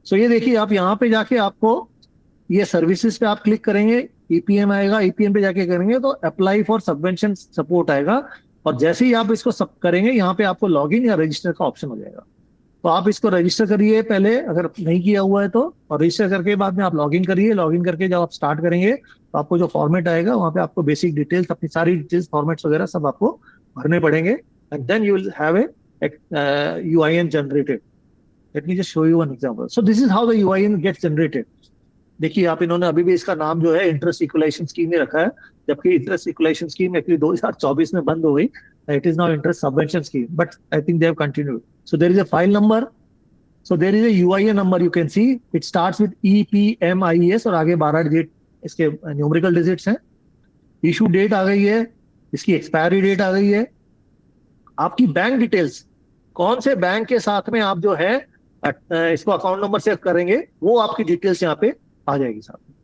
Speaker 2: सो ये देखिए आप यहाँ पे जाके आपको ये सर्विसेज पे आप क्लिक करेंगे, ईपीएम आएगा, ईपीएम पे जाके करेंगे तो अप्लाई फॉर सबवेंशन सपोर्ट आएगा और जैसे ही आप इसको सब करेंगे यहाँ पे आपको लॉगिन या रजिस्टर का ऑप्शन हो जाएगा। तो आप इसको रजिस्टर करिए पहले अगर नहीं किया हुआ है तो, और रजिस्टर करके बाद में आप लॉगिन करिए। लॉगिन करके जब आप स्टार्ट करेंगे तो आपको जो फॉर्मेट आएगा वहां पे आपको बेसिक डिटेल्स, अपनी सारी डिटेल्स, फॉर्मेट्स वगैरह सब आपको भरने पड़ेंगे and then you will have a UIN generated. Let me just show you one example. So this is how the UIN gets generated. देखिए आप इन्होंने अभी भी इसका नाम जो है इंटरेस्ट इक्वलाइजेशन स्कीम में रखा है, जबकि इंटरेस्ट इक्वलाइजेशन स्कीम एक्चुअली 2024 में बंद हो गई। It is now interest subvention scheme, but I think they have continued. So there is a file number, so there is a UIN number you can see, it starts with EPMIES और आगे 12 digit इसके numerical digits हैं। Issue date आ गई है, इसकी expiry date आ गई है, आपकी बैंक डिटेल्स, कौन से बैंक के साथ में आप जो है इसको अकाउंट नंबर से करेंगे वो आपकी डिटेल्स यहाँ पे आ जाएगी साथ में।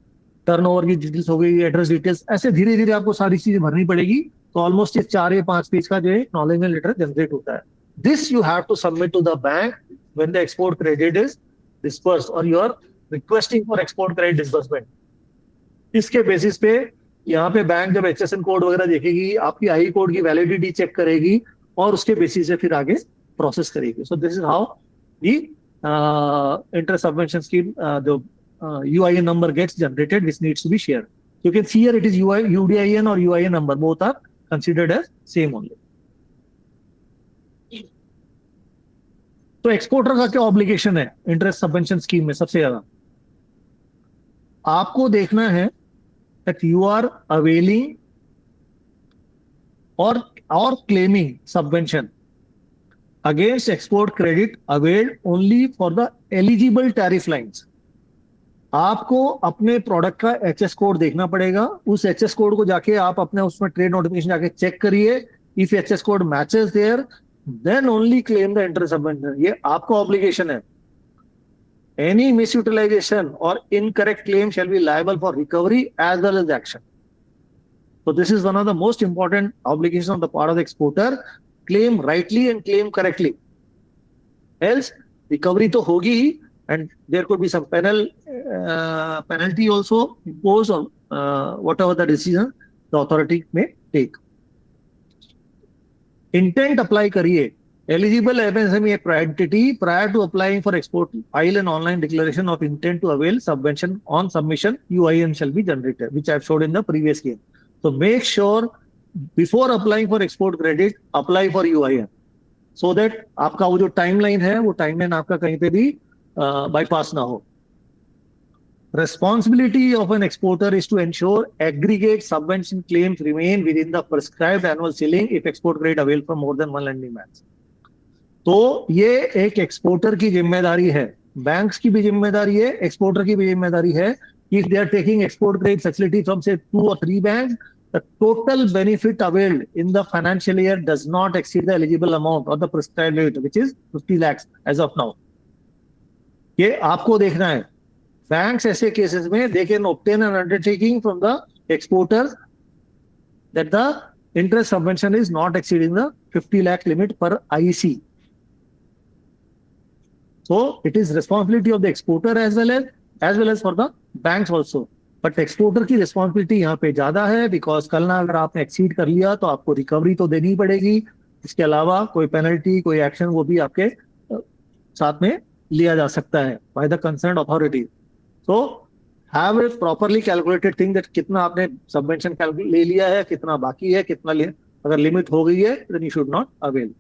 Speaker 2: टर्नओवर की डिटेल्स हो गई, एड्रेस डिटेल्स, ऐसे धीरे धीरे आपको सारी चीजें भरनी पड़ेगी। तो ऑलमोस्ट ये 4 या 5 पेज का जो है एक्नॉलेजमेंट लेटर जनरेट होता है। This you have to submit to the bank when the export credit is disbursed or you are requesting for export credit disbursement। इसके बेसिस पे यहाँ पे बैंक जब HSN कोड वगैरह देखेगी, आपकी आई कोड की वैलिडिटी चेक करेगी और उसके बेसिस से फिर आगे प्रोसेस करेगी। सो this is how the interest subvention scheme जो UIN number gets generated which needs to be shared. You can see here it is UDIN or UIN number, both are considered as same only. तो exporter का क्या obligation है interest subvention scheme में? सबसे ज्यादा आपको देखना है दैट यू आर अवेलिंग और claiming subvention against export credit availed only for the eligible tariff lines. आपको अपने प्रोडक्ट का एचएस कोड देखना पड़ेगा। उस एचएस कोड को जाके आप अपने उसमें ट्रेड नोटिफिकेशन जाके चेक करिए। If HS code matches there then only claim the interest subvention। ये आपका ऑब्लिगेशन है। Any misutilization or incorrect claim shall be liable for recovery as well as action। So this is one of the most important obligations on the part of the exporter। Claim rightly and claim correctly, else recovery तो होगी ही and there could be some penalty also imposed on whatever the decision the authority may take। Intent apply करिए। Eligible MSME entity prior to applying for export file an online declaration of intent to avail subvention on submission UIN shall be generated which I have showed in the previous game. So make sure before applying for export credit apply for UIN so that आपका वो जो timeline है वो timeline आपका कहीं पे भी bypass ना हो। Responsibility of an exporter is to ensure aggregate subvention claims remain within the prescribed annual ceiling if export credit avail from more than one lending bank. तो ये एक एक्सपोर्टर की जिम्मेदारी है, बैंक्स की भी जिम्मेदारी है, एक्सपोर्टर की भी जिम्मेदारी है। If they are taking export credit facility from से 2 or 3 banks, the total benefit availed in the financial year does not exceed the eligible amount or the prescribed limit, which is 50 lakhs as of now. ये आपको देखना है। Banks ऐसे cases में they can obtain an undertaking from the exporter that the interest subvention is not exceeding the 50 lakh limit per IEC. So it is responsibility of the exporter as well as for the banks also. But exporter की responsibility यहाँ पे ज्यादा है because कल ना अगर आपने exceed कर लिया तो आपको recovery तो देनी पड़ेगी। इसके अलावा कोई penalty, कोई action वो भी आपके साथ में लिया जा सकता है by the concerned authority. So have a properly calculated thing that कितना आपने subvention ले लिया है, कितना बाकी है, कितना अगर limit हो गई है then you should not avail.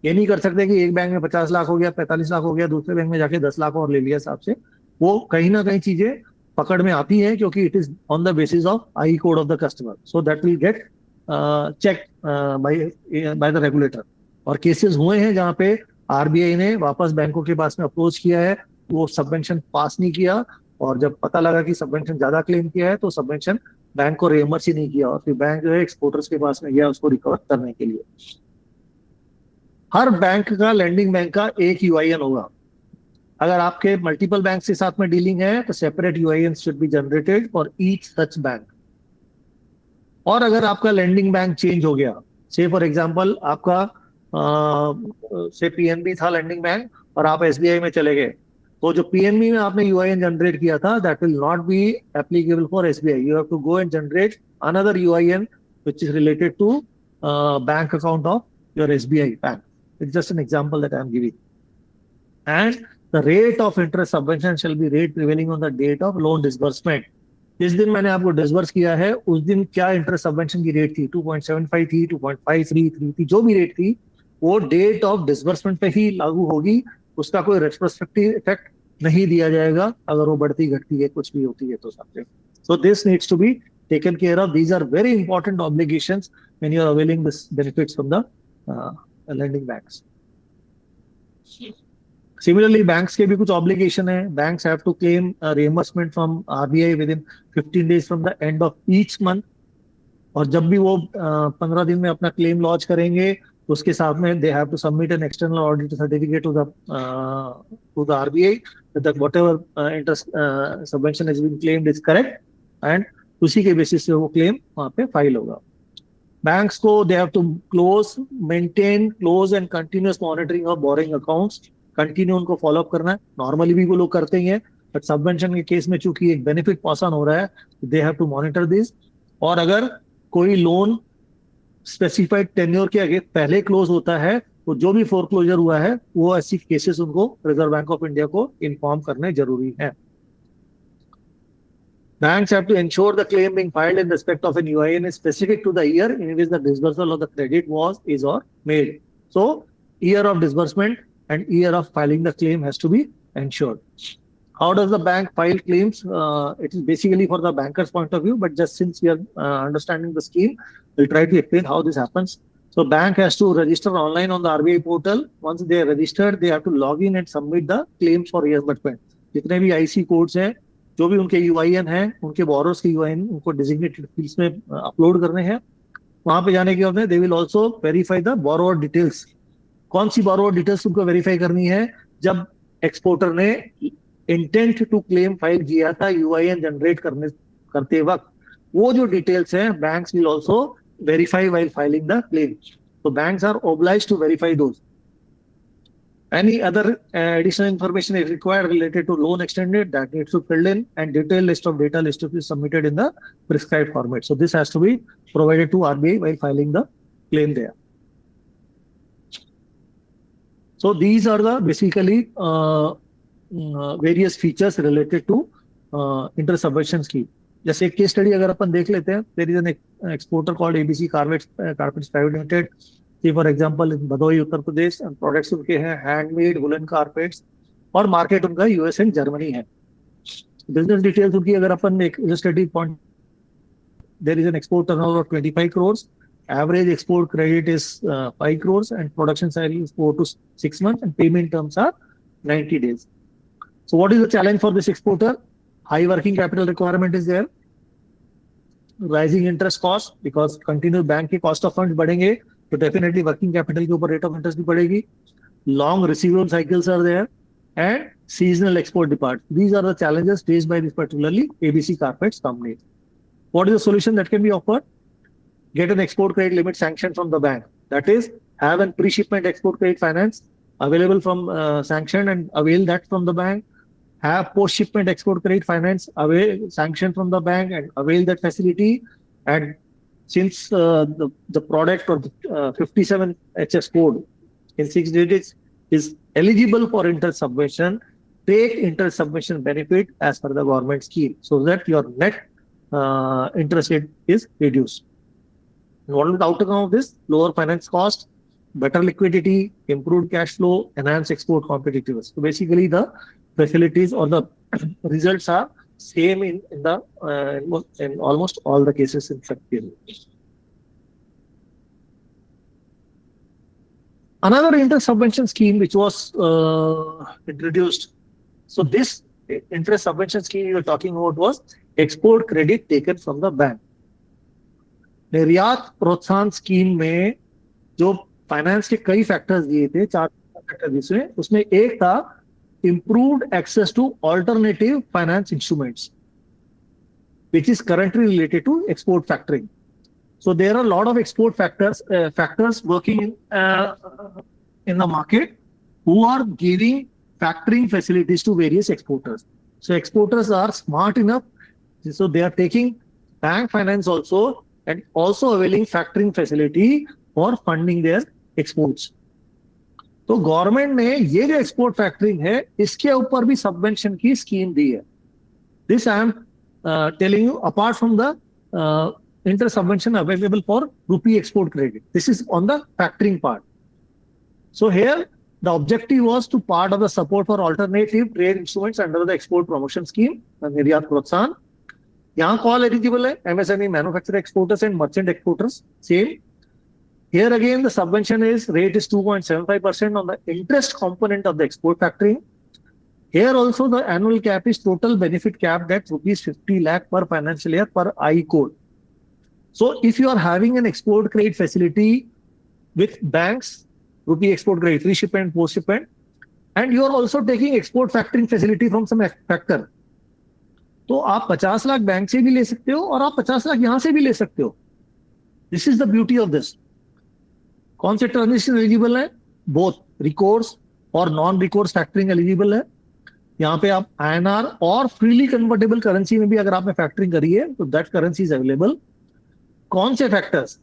Speaker 2: ये नहीं कर सकते कि एक बैंक में 50 लाख हो गया, 45 लाख हो गया, दूसरे बैंक में जाके 10 लाख और ले लिया साहब से। वो कहीं ना कहीं चीजें पकड़ में आती हैं क्योंकि it is on the basis of I code of the customer, so that will get check by the regulator. और केसेस हुए हैं जहां पे आरबीआई ने वापस बैंकों के पास में अप्रोच किया है, वो सबवेंशन पास नहीं किया और जब पता लगा कि सबवेंशन ज्यादा क्लेम किया है तो सबवेंशन बैंक को रियम्बर्स ही नहीं किया और फिर बैंक जो है एक्सपोर्टर्स के पास में गया उसको रिकवर करने के लिए। हर बैंक का, लैंडिंग बैंक का एक यूआईएन होगा। अगर आपके मल्टीपल बैंक के साथ में डीलिंग है तो separate UIN should be generated for each such bank. और अगर आपका लैंडिंग बैंक चेंज हो गया, से फॉर एग्जांपल आपका से पीएनबी था लैंडिंग बैंक और आप एसबीआई में चले गए, तो जो पीएनबी में आपने यूआईएन जनरेट किया था that will not be applicable for SBI. You have to go and generate another UIN which is related to bank account of your SBI bank. It's just an example that I am giving. And the rate of interest subvention shall be rate prevailing on the date of loan disbursement. जिस दिन मैंने आपको disburse किया है उस दिन क्या interest subvention की रेट थी, 2.75 थी, 2.533 थी, जो भी रेट थी वो डेट ऑफ डिसबर्समेंट पे ही लागू होगी। उसका कोई रेट्रोस्पेक्टिव इफेक्ट नहीं दिया जाएगा अगर वो बढ़ती घटती है कुछ भी होती है तो सबसे। So this needs to be taken care of. These are very important obligations when you are availing this benefits from the lending banks. Similarly, banks के भी कुछ obligation है। Banks have to claim reimbursement from RBI within 15 days from the end of each month. और जब भी वो 15 दिन में अपना claim lodge करेंगे उसके साथ में they have to submit an external audit certificate to the RBI that whatever interest subvention has been claimed is correct and उसी के बेसिस से वो claim वहाँ पे फाइल होगा। Banks को they have to maintain close and continuous monitoring of borrowing accounts. Continue उनको follow up करना है। नॉर्मली भी वो लोग करते ही हैं बट सबवेंशन के केस में चूंकि एक बेनिफिट पास ऑन हो रहा है they have to monitor this. और अगर कोई लोन स्पेसिफाइड टेन्योर के आगे पहले क्लोज होता है तो जो भी फोरक्लोजर हुआ है वो ऐसी केसेस उनको रिजर्व बैंक ऑफ इंडिया को इन्फॉर्म करने जरूरी है। Banks have to ensure the claim being filed in respect of an UIN is specific to the year in which the disbursal of the credit is or made. So, year of disbursement and year of filing the claim has to be ensured. How does the bank file claims? It is basically for the banker's point of view, but just since we are understanding the scheme, we'll try to explain how this happens. So, bank has to register online on the RBI portal. Once they are registered, they have to log in and submit the claims for reimbursement. जितने भी IC codes हैं, जो भी उनके UIN है, उनके borrows के UIN उनको डेजिग्नेटेड फील्ड्स में अपलोड करने हैं। वहां पे जाने के बाद they will also verify the borrower details. कौन सी बोरोवर डिटेल्स उनको वेरीफाई करनी है? जब एक्सपोर्टर ने इंटेंट टू क्लेम फाइल किया था यूआईएन जनरेट करते वक्त, वो जो डिटेल्स हैं banks will also verify while filing the claim. तो banks are obliged to verify those. Any other additional information is required related to loan extended that needs to be filled in and detailed list of data needs to be submitted in the prescribed format. So this has to be provided to RBI while filing the claim there. So these are the basically various features related to interest subvention scheme. जैसे एक case study अगर अपन देख लेते हैं, there is an exporter called ABC Carpets Private Limited. See for example in Bhadohi Uttar Pradesh, products उनके हैं handmade woollen carpets और market उनका यूएस एंड जर्मनी है. बिजनेस डिटेल्स उनकी अगर अपन एक study point, there is an export turnover of 25 crores. Average export credit is 5 crores and production cycle is 4 to 6 months and payment terms are 90 days. So what is the challenge for this exporter? High working capital requirement is there. Rising interest cost because continued bank के cost of funds बढ़ेंगे तो definitely working capital के ऊपर rate of interest भी बढ़ेगी. Long receivable cycles are there and seasonal export depart. These are the challenges faced by this particularly ABC Carpets company. What is the solution that can be offered? Get an export credit limit sanction from the bank. That is, have a pre-shipment export credit finance available from sanction and avail that from the bank. Have post-shipment export credit finance avail sanction from the bank and avail that facility. And since the product or the 57 HS code in 6 digits is eligible for interest subvention, take interest subvention benefit as per the government scheme so that your net interest rate is reduced. And what is the outcome of this? Lower finance cost, better liquidity, improved cash flow, enhanced export competitiveness. So basically the facilities or the results are same in almost all the cases in fact. Another interest subvention scheme which was introduced. So this interest subvention scheme you were talking about was export credit taken from the bank. निर्यात प्रोत्साहन scheme में जो finance के कई factors दिए थे, 4 factor जिसमें उसमें एक था improved access to alternative finance instruments, which is currently related to export factoring. So there are a lot of export factors working in the market who are giving factoring facilities to various exporters. So exporters are smart enough, so they are taking bank finance also and also availing factoring facility for funding their exports. तो government ने ये जो export factoring है इसके ऊपर भी subvention की scheme दी है. This I am telling you apart from the interest subvention available for rupee export credit. This is on the factoring part. So here the objective was to part of the support for alternative trade instruments under the export promotion scheme, निर्यात प्रोत्साहन. यहाँ call eligible है MSME, manufacturer exporters and merchant exporters. Same. Here again the subvention rate is 2.75% on the interest component of the export factoring. Here also the annual cap is total benefit capped at rupees 50 lakh per financial year per I code. So if you are having an export credit facility with banks, rupee export credit, free shipment, post shipment, and you are also taking export factoring facility from some factor, तो आप 50 lakh bank से भी ले सकते हो और आप 50 लाख यहां से भी ले सकते हो. This is the beauty of this. कौन से ट्रांजेक्शन एलिजिबल है? बोथ रिकोर्स और नॉन रिकोर्स फैक्टरिंग एलिजिबल है. यहाँ पे आप INR और फ्रीली कन्वर्टेबल करेंसी में भी अगर आपने फैक्टरिंग करी है तो दैट करेंसी इज अवेलेबल. कौन से factors?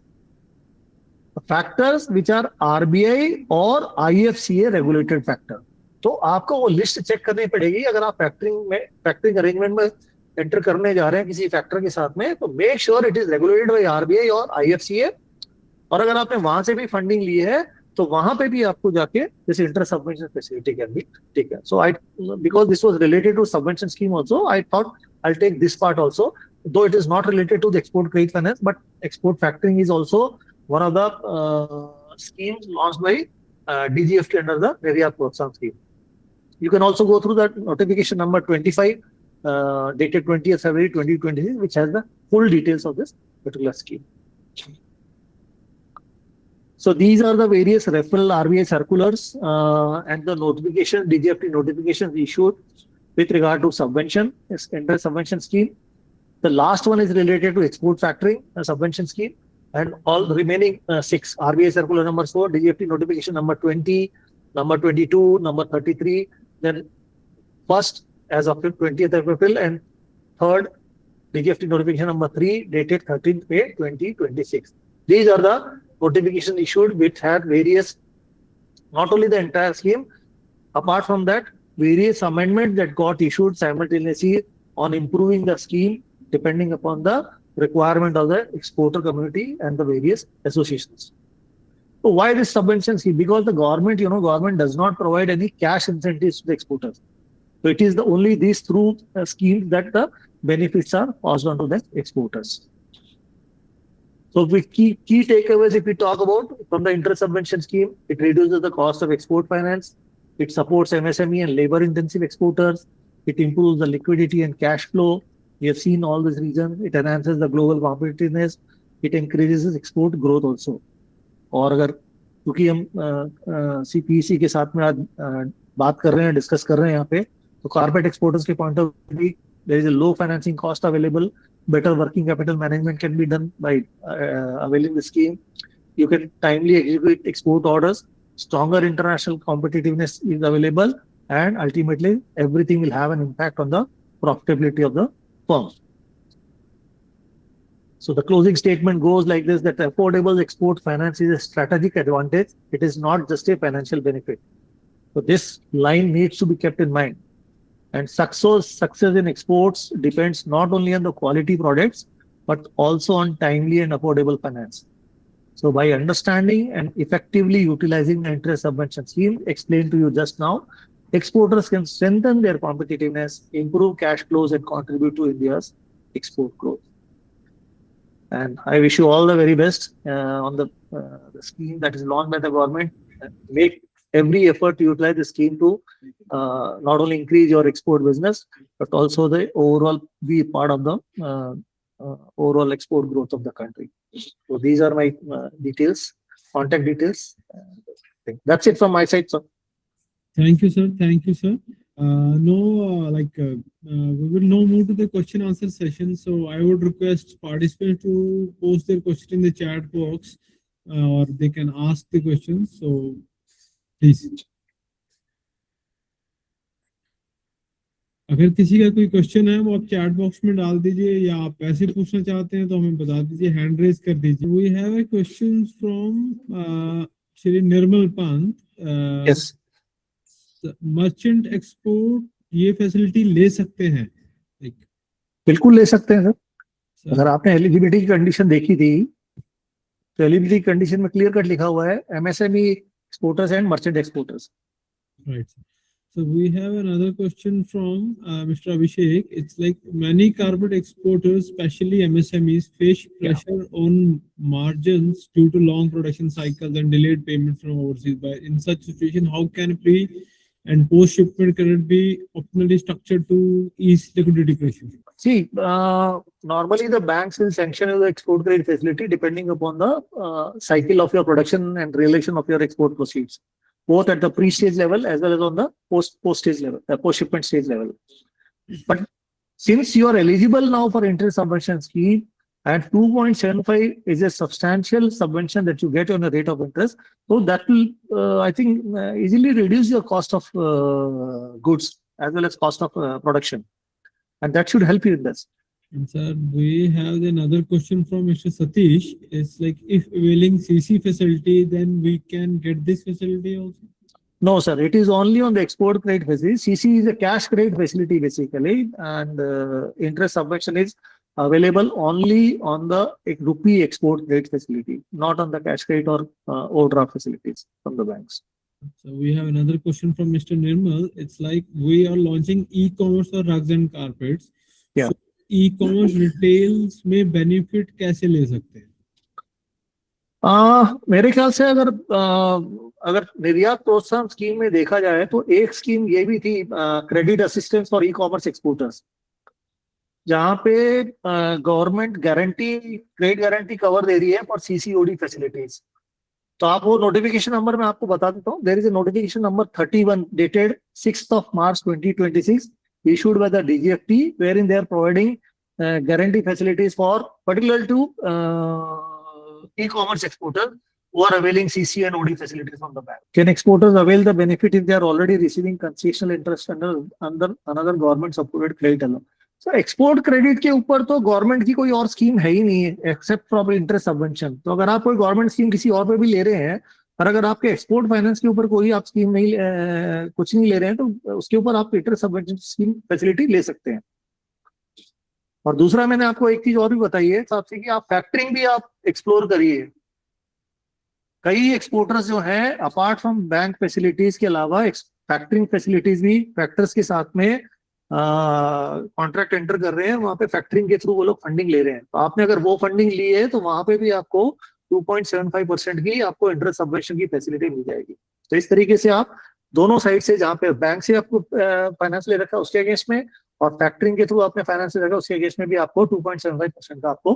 Speaker 2: Factors which are RBI और IFCA रेगुलेटेड फैक्टर. तो आपको वो लिस्ट चेक करनी पड़ेगी अगर आप फैक्टरिंग अरेंजमेंट में एंटर करने जा रहे हैं किसी फैक्टर के साथ में, तो make sure it is regulated by RBI और IFCA. और अगर आपने वहां से भी फंडिंग ली है तो वहां पे भी आपको जाके जैसे interest subvention facility can be taken. So I because this was related to subvention scheme also, I thought I will take this part also, though it is not related to the export credit finance, but export factoring is also one of the schemes launched by DGFT under the Niryat Protsahan scheme. You can also go through that notification number 25 dated 20th February 2026, which has the full details of this particular scheme. So these are the various referral RBI circulars and the notification, DGFT notifications issued with regard to subvention, interest subvention scheme. The last one is related to export factoring subvention scheme, and all the remaining 6 RBI circular number 4, DGFT notification number 20, number 22, number 33, then first as of 20th of April, and third DGFT notification number 3 dated 13th May 2026. These are the notifications issued which had various Not only the entire scheme, apart from that, various amendments that got issued simultaneously on improving the scheme depending upon the requirement of the exporter community and the various associations. So why this subvention scheme? Because the government, government does not provide any cash incentives to the exporters. So it is the only these through schemes that the benefits are passed on to the exporters. So with key takeaways, if we talk about from the interest subvention scheme, it reduces the cost of export finance. It supports MSME and labor-intensive exporters. It improves the liquidity and cash flow. We have seen all these reasons. It enhances the global competitiveness. It increases export growth also. और अगर क्योंकि हम CPEC के साथ में आज बात कर रहे हैं, डिस्कस कर रहे हैं यहाँ पे, तो कारपेट एक्सपोर्टर्स के point of view there is a low financing cost available. Better working capital management can be done by availing the scheme. You can timely execute export orders. Stronger international competitiveness is available, and ultimately everything will have an impact on the profitability of the firm. So the closing statement goes like this: that affordable export finance is a strategic advantage. It is not just a financial benefit. So this line needs to be kept in mind. And success in exports depends not only on the quality products, but also on timely and affordable finance. So by understanding and effectively utilizing the interest subvention scheme explained to you just now, exporters can strengthen their competitiveness, improve cash flows, and contribute to India's export growth. And I wish you all the very best on the scheme that is launched by the government. Make every effort to utilize the scheme to not only increase your export business, but also the overall be part of the overall export growth of the country. So these are my details, contact details. That's it from my side, sir.
Speaker 3: Thank you, sir. Thank you, sir. We will now move to the question answer session. So I would request participants to post their question in the chat box, or they can ask the questions. So please. अगर किसी का कोई question है वो आप chat box में डाल दीजिए, या आप ऐसे पूछना चाहते हैं तो हमें बता दीजिए, हैंड रेज कर दीजिए. We have a question from Shri Nirmal Pant.
Speaker 2: Yes.
Speaker 3: Merchant export ये फैसिलिटी ले सकते हैं?
Speaker 2: बिल्कुल ले सकते हैं सर. अगर आपने एलिजिबिलिटी की कंडीशन देखी थी तो एलिजिबिलिटी कंडीशन में क्लियर कट लिखा हुआ है MSME exporters and merchant exporters.
Speaker 3: Right. So we have another question from Mr. Abhishek. It's like many carpet exporters, especially MSMEs, face pressure on margins due to long production cycles and delayed payment from overseas. But in such situation, how can pre and post shipment credit be optimally structured to ease liquidity pressure?
Speaker 2: See, normally the banks will sanction the export credit facility depending upon the cycle of your production and realization of your export proceeds, both at the pre-stage level as well as on the post-stage level, post-shipment stage level. But since you are eligible now for interest subvention scheme, and 2.75 is a substantial subvention that you get on a rate of interest, so that will, I think, easily reduce your cost of goods as well as cost of production, and that should help you in this.
Speaker 3: And sir, we have another question from Mr. Satish. It's like, if availing CC facility, then we can get this facility also?
Speaker 2: No, sir. It is only on the export credit facility. CC is a cash credit facility basically, and interest subvention is available only on the rupee export credit facility, not on the cash credit or overdraft facilities from the banks.
Speaker 3: So we have another question from Mr. Nirmal. It's like, we are launching e-commerce for rugs and carpets.
Speaker 2: Yeah.
Speaker 3: So e-commerce retails में benefit कैसे ले सकते हैं?
Speaker 2: मेरे ख्याल से अगर निर्यात प्रोत्साहन स्कीम में देखा जाए तो एक स्कीम ये भी थी, credit assistance for e commerce exporters, जहां पे गवर्नमेंट क्रेडिट गारंटी कवर दे रही है फॉर CCOD फैसिलिटीज. तो आप वो नोटिफिकेशन नंबर मैं आपको बता देता हूँ. There is a notification number 31 dated 6th of March 2026 issued by the DGFT, wherein they are providing guarantee facilities for particular to e-commerce exporters who are availing CC and OD facilities from the bank. Can exporters avail the benefit if they are already receiving concessional interest under another government supported credit alone? So export credit के ऊपर तो government की कोई और scheme है ही नहीं है except for interest subvention. तो अगर आप कोई गवर्नमेंट स्कीम किसी और पे भी ले रहे हैं पर अगर आपके एक्सपोर्ट फाइनेंस के ऊपर कोई आप स्कीम नहीं कुछ नहीं ले रहे हैं तो उसके ऊपर आप इंटरेस्ट सबवेंशन स्कीम फैसिलिटी ले सकते हैं। और दूसरा मैंने आपको एक चीज और भी बताई है साहब से कि आप फैक्टरिंग भी आप एक्सप्लोर करिए। कई एक्सपोर्टर्स जो हैं अपार्ट फ्रॉम बैंक फैसिलिटीज के अलावा फैक्टरिंग फैसिलिटीज भी फैक्टर्स के साथ में कॉन्ट्रैक्ट एंटर कर रहे हैं, वहां पे फैक्टरिंग के थ्रू वो लोग फंडिंग ले रहे हैं। तो आपने अगर वो फंडिंग ली है तो वहां पे भी आपको 2.75% की आपको इंटरेस्ट सबवेंशन की फैसिलिटी मिल जाएगी। तो इस तरीके से आप दोनों साइड से, जहाँ पे बैंक से आपको फाइनेंस ले रखा है उसके अगेंस्ट में और फैक्टरिंग के थ्रू आपने फाइनेंस ले रखा है उसके अगेंस्ट में भी आपको 2.75% का आपको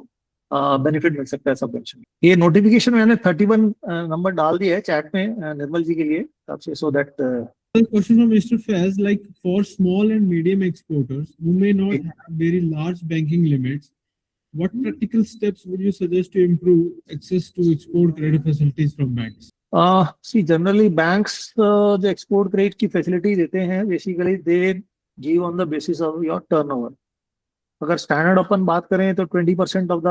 Speaker 2: बेनिफिट मिल सकता है सबवेंशन। ये नोटिफिकेशन मैंने 31 नंबर डाल दिया है चैट में निर्मल जी के लिए आपसे, so that
Speaker 3: question from Mr. Faz, like for small and medium exporters who may not have very large banking limits, what practical steps would you suggest to improve access to export credit facilities from banks?
Speaker 2: See generally banks जो export credit की facility देते हैं basically they give on the basis of your turnover. अगर standard अपन बात करें तो 20% of the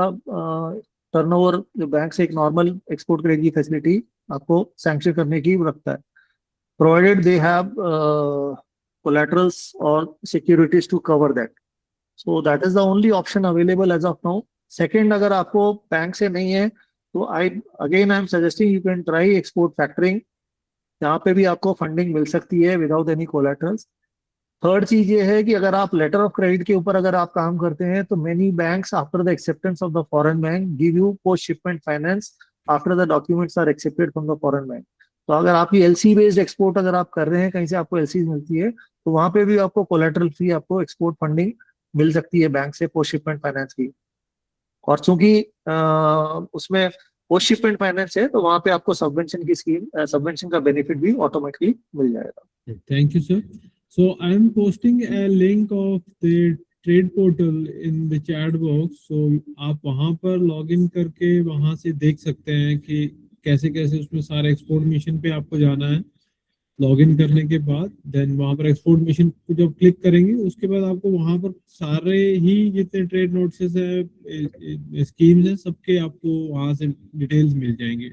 Speaker 2: turnover जो बैंक से एक नॉर्मल एक्सपोर्ट क्रेडिट की फैसिलिटी आपको सैंक्शन करने की रखता है, provided they have collaterals or securities to cover that. So that is the only option available as of now. Second, अगर आपको बैंक से नहीं है तो I'm suggesting you can try export factoring, जहाँ पे भी आपको फंडिंग मिल सकती है without any collaterals. थर्ड चीज ये है कि अगर आप लेटर ऑफ क्रेडिट के ऊपर अगर आप काम करते हैं तो many banks after the acceptance of the foreign bank give you post shipment finance after the documents are accepted from the foreign bank. तो अगर आपकी एलसी बेस्ड एक्सपोर्ट अगर आप कर रहे हैं, कहीं से आपको एलसी मिलती है तो वहां पे भी आपको कोलेटरल फ्री आपको एक्सपोर्ट फंडिंग मिल सकती है बैंक से पोस्ट शिपमेंट फाइनेंस की। और चूंकि उसमें पोस्ट शिपमेंट फाइनेंस है तो वहां पे आपको सबवेंशन की स्कीम सबवेंशन का बेनिफिट भी ऑटोमेटिकली मिल जाएगा।
Speaker 3: Thank you sir. So I am posting a link of the trade portal in the chat box, so आप वहां पर लॉग इन करके वहां से देख सकते हैं कि कैसे कैसे उसमें सारे एक्सपोर्ट मिशन पे आपको जाना है। लॉगिन करने के बाद देन वहां पर एक्सपोर्ट मिशन को जब क्लिक करेंगे उसके बाद आपको वहां पर सारे ही जितने ट्रेड नोटिस है स्कीम्स है सबके आपको वहां से डिटेल्स मिल जाएंगे।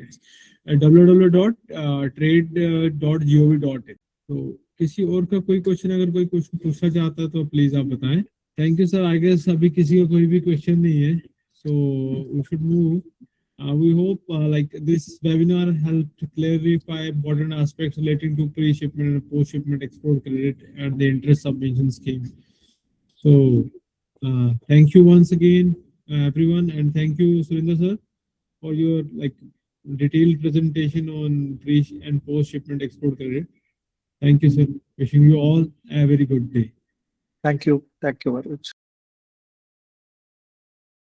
Speaker 3: www.trade.gov.in। तो किसी और का कोई क्वेश्चन, अगर कोई क्वेश्चन पूछना चाहता है तो प्लीज आप बताएं। Thank you sir. I guess अभी किसी का कोई भी क्वेश्चन नहीं है, so we should move. We hope like this webinar helped clarify important aspects relating to pre-shipment and post-shipment export credit and the interest subvention scheme. So thank you once again everyone, and thank you Surinder sir for your like detailed presentation on pre and post-shipment export credit. Thank you sir. Wishing you all a very good day.
Speaker 2: Thank you very much.